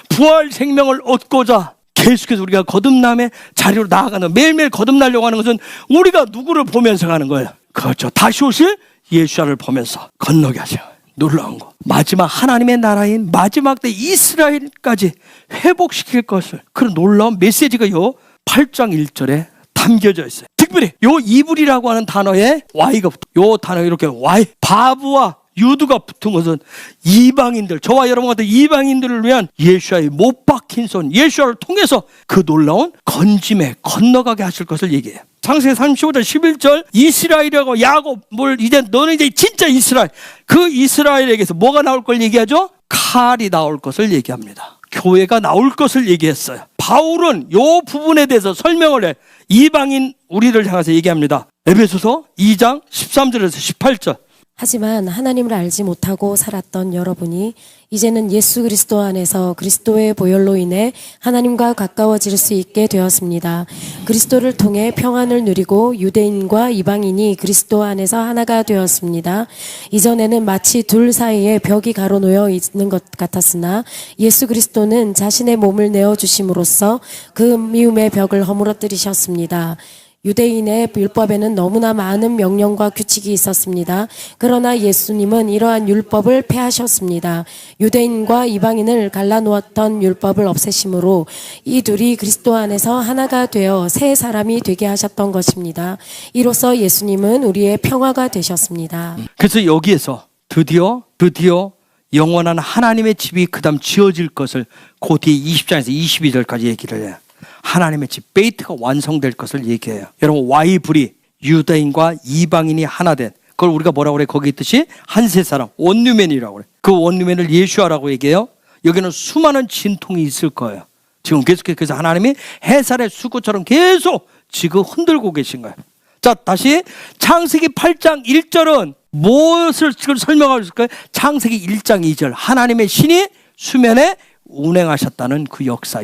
부활 생명을 얻고자 계속해서 우리가 거듭남의 자리로 나아가는, 매일매일 거듭나려고 하는 것은 우리가 누구를 보면서 가는 거예요? 그렇죠. 다시 오실 예수를 보면서 건너게 하셔요. 놀라운 거. 마지막 하나님의 나라인 마지막 때 이스라엘까지 회복시킬 것을, 그런 놀라운 메시지가 요 8장 1절에 담겨져 있어요. 특별히 요 이불이라고 하는 단어에 Y가 붙어. 요 단어에 이렇게 Y, 바브와 유두가 붙은 것은 이방인들, 저와 여러분 같은 이방인들을 위한 예수와의 못 박힌 손, 예수를 통해서 그 놀라운 건짐에 건너가게 하실 것을 얘기해요. 창세기 35장 11절, 이스라엘이라고 야곱, 이제 너는 이제 진짜 이스라엘, 그 이스라엘에게서 뭐가 나올 걸 얘기하죠? 칼이 나올 것을 얘기합니다. 교회가 나올 것을 얘기했어요. 바울은 이 부분에 대해서 설명을 해. 이방인 우리를 향해서 얘기합니다. 에베소서 2장 13절에서 18절. 하지만 하나님을 알지 못하고 살았던 여러분이 이제는 예수 그리스도 안에서 그리스도의 보혈로 인해 하나님과 가까워질 수 있게 되었습니다. 그리스도를 통해 평안을 누리고 유대인과 이방인이 그리스도 안에서 하나가 되었습니다. 이전에는 마치 둘 사이에 벽이 가로놓여 있는 것 같았으나 예수 그리스도는 자신의 몸을 내어주심으로써 그 미움의 벽을 허물어뜨리셨습니다. 유대인의 율법에는 너무나 많은 명령과 규칙이 있었습니다. 그러나 예수님은 이러한 율법을 폐하셨습니다. 유대인과 이방인을 갈라놓았던 율법을 없애심으로 이 둘이 그리스도 안에서 하나가 되어 새 사람이 되게 하셨던 것입니다. 이로써 예수님은 우리의 평화가 되셨습니다. 그래서 여기에서 드디어 영원한 하나님의 집이 그 다음 지어질 것을 그 뒤에 20장에서 22절까지 얘기를 해요. 하나님의 집 베이트가 완성될 것을 얘기해요. 여러분 Y불이 유대인과 이방인이 하나 된, 그걸 우리가 뭐라고 그래? 거기 있듯이 한세 사람, 원유맨이라고 그래. 그 원유맨을 예수아라고 얘기해요. 여기는 수많은 진통이 있을 거예요. 지금 계속해서 하나님이 해살의 수구처럼 계속 지금 흔들고 계신 거예요. 자, 다시 창세기 8장 1절은 무엇을 지금 설명하고 있을까요? 창세기 1장 2절, 하나님의 신이 수면에 운행하셨다는 그 역사.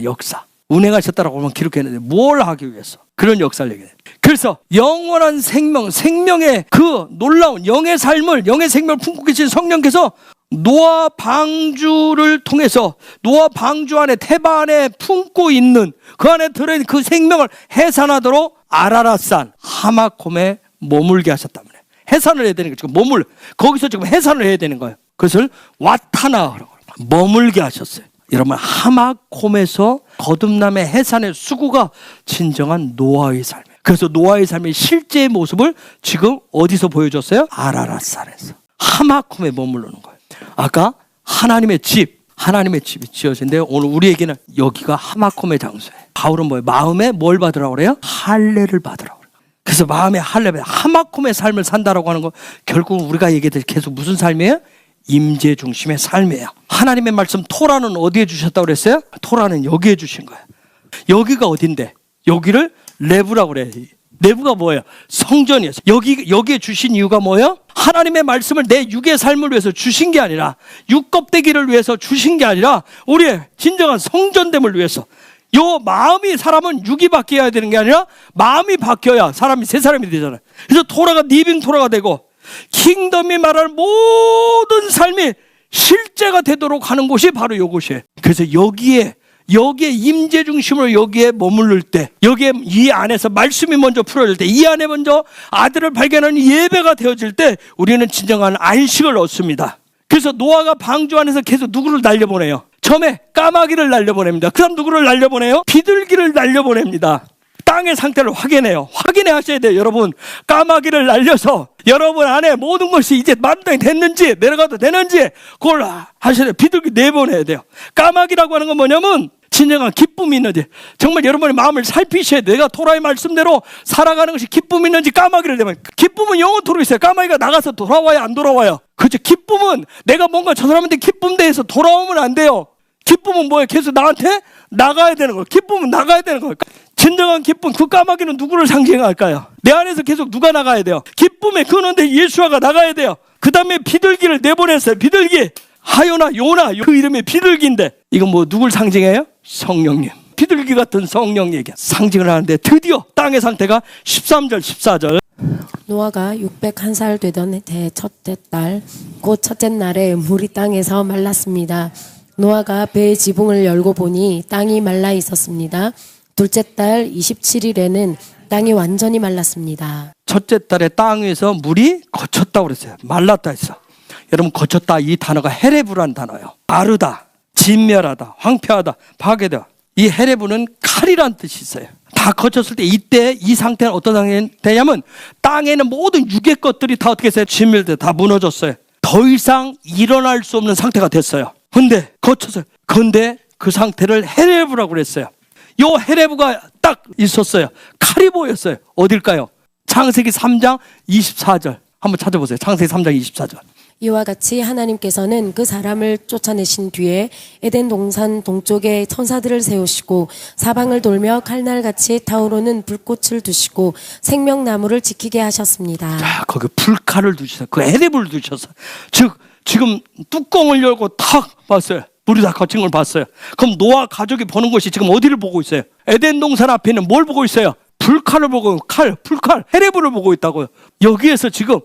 운행하셨다라고 하면 기록했는데 뭘 하기 위해서? 그런 역사를 얘기해요. 그래서 영원한 생명의 그 놀라운 영의 생명을 품고 계신 성령께서 노아 방주를 통해서 노아 방주 안에 태바 안에 품고 있는 그 안에 들어있는 그 생명을 해산하도록 아라랏산 하마콤에 머물게 하셨단 말이에요. 해산을 해야 되는 거죠. 거기서 지금 해산을 해야 되는 거예요. 그것을 와타나라고 머물게 하셨어요. 여러분 하마콤에서 거듭남의 해산의 수구가 진정한 노아의 삶이에요. 그래서 노아의 삶의 실제의 모습을 지금 어디서 보여줬어요? 아라랏산에서 하마콤에 머무르는 거예요. 아까 하나님의 집이 지어진데 오늘 우리에게는 여기가 하마콤의 장소예요. 바울은 뭐예요? 마음에 뭘 받으라고 그래요? 할례를 받으라고 그래요. 그래서 마음의 할례, 하마콤의 삶을 산다라고 하는 거 결국 우리가 얘기할 계속 무슨 삶이에요? 임재 중심의 삶이에요. 하나님의 말씀 토라는 어디에 주셨다고 그랬어요? 토라는 여기에 주신 거예요. 여기가 어딘데? 여기를 레브라고 그래요. 내부가 뭐예요? 성전이에요. 여기에 주신 이유가 뭐예요? 하나님의 말씀을 내 육의 삶을 위해서 주신 게 아니라, 육 껍데기를 위해서 주신 게 아니라 우리의 진정한 성전됨을 위해서. 요 마음이, 사람은 육이 바뀌어야 되는 게 아니라 마음이 바뀌어야 사람이 새 사람이 되잖아요. 그래서 토라가 리빙 토라가 되고 킹덤이 말하는 모든 삶이 실제가 되도록 하는 곳이 바로 이곳이에요. 그래서 여기에 임재 중심으로 여기에 머무를 때, 여기에 이 안에서 말씀이 먼저 풀어질 때, 이 안에 먼저 아들을 발견하는 예배가 되어질 때 우리는 진정한 안식을 얻습니다. 그래서 노아가 방주 안에서 계속 누구를 날려보내요? 처음에 까마귀를 날려보냅니다. 그 다음 누구를 날려보내요? 비둘기를 날려보냅니다. 땅의 상태를 확인해요. 확인해 하셔야 돼요. 여러분, 까마귀를 날려서 여러분 안에 모든 것이 이제 만땅이 됐는지 내려가도 되는지 그걸 하셔야 돼요. 비둘기 4번 해야 돼요. 까마귀라고 하는 건 뭐냐면 진정한 기쁨이 있는지, 정말 여러분의 마음을 살피셔야 돼요. 내가 토라의 말씀대로 살아가는 것이 기쁨이 있는지. 까마귀를 내면 기쁨은 영원토록 있어요. 까마귀가 나가서 돌아와요, 안 돌아와요? 그렇죠. 기쁨은 내가 뭔가 저 사람한테 기쁨 대해서 돌아오면 안 돼요. 기쁨은 뭐예요? 계속 나한테 나가야 되는 거예요. 기쁨은 나가야 되는 거예요. 진정한 기쁨, 그 까마귀는 누구를 상징할까요? 내 안에서 계속 누가 나가야 돼요? 기쁨의 근원대 예수아가 나가야 돼요. 그 다음에 비둘기를 내보냈어요. 비둘기, 하요나 요나, 그 이름이 비둘기인데 이건 뭐 누굴 상징해요? 성령님. 비둘기 같은 성령 얘기 상징을 하는데 드디어 땅의 상태가 13절 14절. 노아가 601살 되던 해 첫째 달, 곧 첫째 날에 물이 땅에서 말랐습니다. 노아가 배의 지붕을 열고 보니 땅이 말라 있었습니다. 둘째 달 27일에는 땅이 완전히 말랐습니다. 첫째 달에 땅 위에서 물이 거쳤다고 그랬어요. 말랐다 했어. 여러분, 거쳤다 이 단어가 헤레브라는 단어예요. 마르다, 진멸하다, 황폐하다, 파괴다. 이 헤레브는 칼이란 뜻이 있어요. 다 거쳤을 때 이때 이 상태는 어떤 상태냐면 땅에는 모든 육의 것들이 다 어떻게 했어요? 진멸돼 다 무너졌어요. 더 이상 일어날 수 없는 상태가 됐어요. 근데 거쳤어요. 근데 그 상태를 헤레브라고 그랬어요. 요 헤레브가 딱 있었어요. 칼이 보였어요. 어딜까요? 창세기 3장 24절 한번 찾아보세요. 창세기 3장 24절. 이와 같이 하나님께서는 그 사람을 쫓아내신 뒤에 에덴 동산 동쪽에 천사들을 세우시고 사방을 돌며 칼날같이 타오르는 불꽃을 두시고 생명나무를 지키게 하셨습니다. 자, 거기 불칼을 두셨어요. 그 헤레브를 두셨어요. 즉 지금 뚜껑을 열고 탁 봤어요. 물이 다 거친 걸 봤어요. 그럼 노아 가족이 보는 것이 지금 어디를 보고 있어요? 에덴 동산 앞에 있는 뭘 보고 있어요? 불칼을 보고, 불칼, 헤레브를 보고 있다고요. 여기에서 지금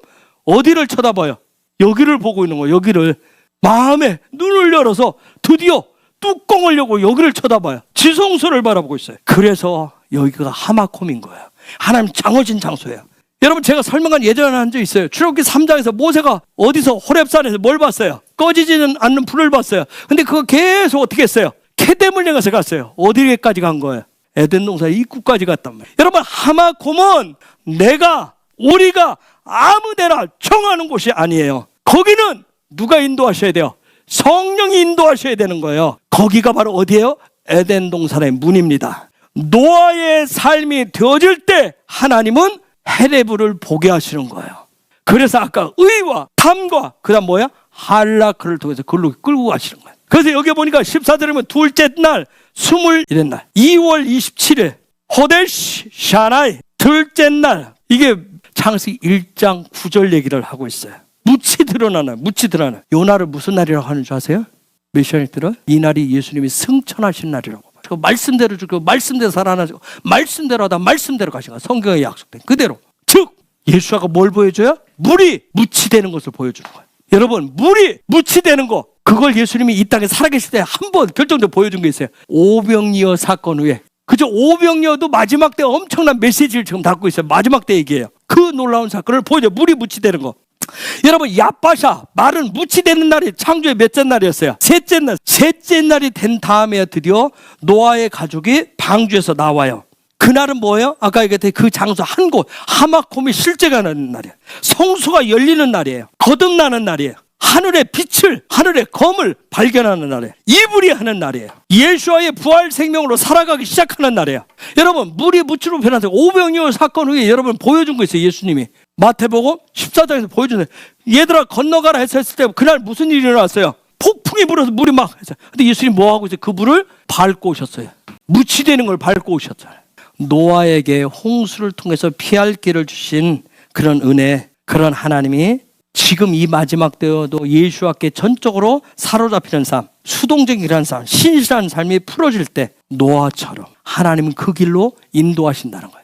어디를 쳐다봐요? 여기를 보고 있는 거예요. 여기를. 마음에 눈을 열어서 드디어 뚜껑을 열고 여기를 쳐다봐요. 지성소를 바라보고 있어요. 그래서 여기가 하마콤인 거예요. 하나님 장어진 장소예요. 여러분, 제가 설명한 예전에 한 적 있어요. 출애굽기 3장에서 모세가 어디서 호렙산에서 뭘 봤어요? 꺼지지는 않는 불을 봤어요. 근데 그거 계속 어떻게 했어요? 케뎀을 향해서 갔어요. 어디까지 간 거예요? 에덴 동산 입구까지 갔단 말이에요. 여러분, 하마콤은 우리가 아무데나 청하는 곳이 아니에요. 거기는 누가 인도하셔야 돼요? 성령이 인도하셔야 되는 거예요. 거기가 바로 어디예요? 에덴 동산의 문입니다. 노아의 삶이 되어질 때 하나님은 헤레브를 보게 하시는 거예요. 그래서 아까 의와 탐과 그다음 뭐야? 한라크를 통해서 그걸로 끌고 가시는 거예요. 그래서 여기 보니까 14절이면 둘째 날 21일 날 2월 27일 호데시 샤나이 둘째 날, 이게 창세기 1장 9절 얘기를 하고 있어요. 묻이 드러나는 요날을 무슨 날이라고 하는 줄 아세요? 몇 시간이 들어요? 이 날이 예수님이 승천하신 날이라고. 그 말씀대로 주고 말씀대로 살아나시고 말씀대로 하다 말씀대로 가시고 성경에 약속된 그대로. 즉 예수가 뭘 보여줘요? 물이 묻히되는 것을 보여주는 거예요. 여러분, 물이 묻히되는 거, 그걸 예수님이 이 땅에 살아계실 때 한 번 결정적으로 보여준 게 있어요. 오병이어 사건 후에. 그죠? 오병이어도 마지막 때 엄청난 메시지를 지금 담고 있어요. 마지막 때 얘기예요. 그 놀라운 사건을 보여줘요. 물이 묻히되는 거. 여러분, 야빠샤 말은 묻히되는 날이 창조의 몇째 날이었어요? 셋째 날. 셋째 날이 된 다음에 드디어 노아의 가족이 방주에서 나와요. 그날은 뭐예요? 아까 얘기했던 그 장소 한 곳, 하마콤이 실제가 나는 날이에요. 성소가 열리는 날이에요. 거듭나는 날이에요. 하늘의 빛을, 하늘의 검을 발견하는 날이에요. 이불이 하는 날이에요. 예수와의 부활 생명으로 살아가기 시작하는 날이에요. 여러분, 물이 묻히로 변화돼서 오병이어 사건 후에 여러분 보여준 거 있어요. 예수님이 마태복음 14장에서 보여주는, 얘들아 건너가라 했을 때 그날 무슨 일이 일어났어요? 폭풍이 불어서 물이 막 했어요. 근데 예수님이 뭐 하고 있어요? 그 물을 밟고 오셨어요. 묻히되는 걸 밟고 오셨어요. 노아에게 홍수를 통해서 피할 길을 주신 그런 은혜, 그런 하나님이 지금 이 마지막 때여도 예수와께 전적으로 사로잡히는 삶, 수동적인 삶, 신실한 삶이 풀어질 때 노아처럼 하나님은 그 길로 인도하신다는 거예요.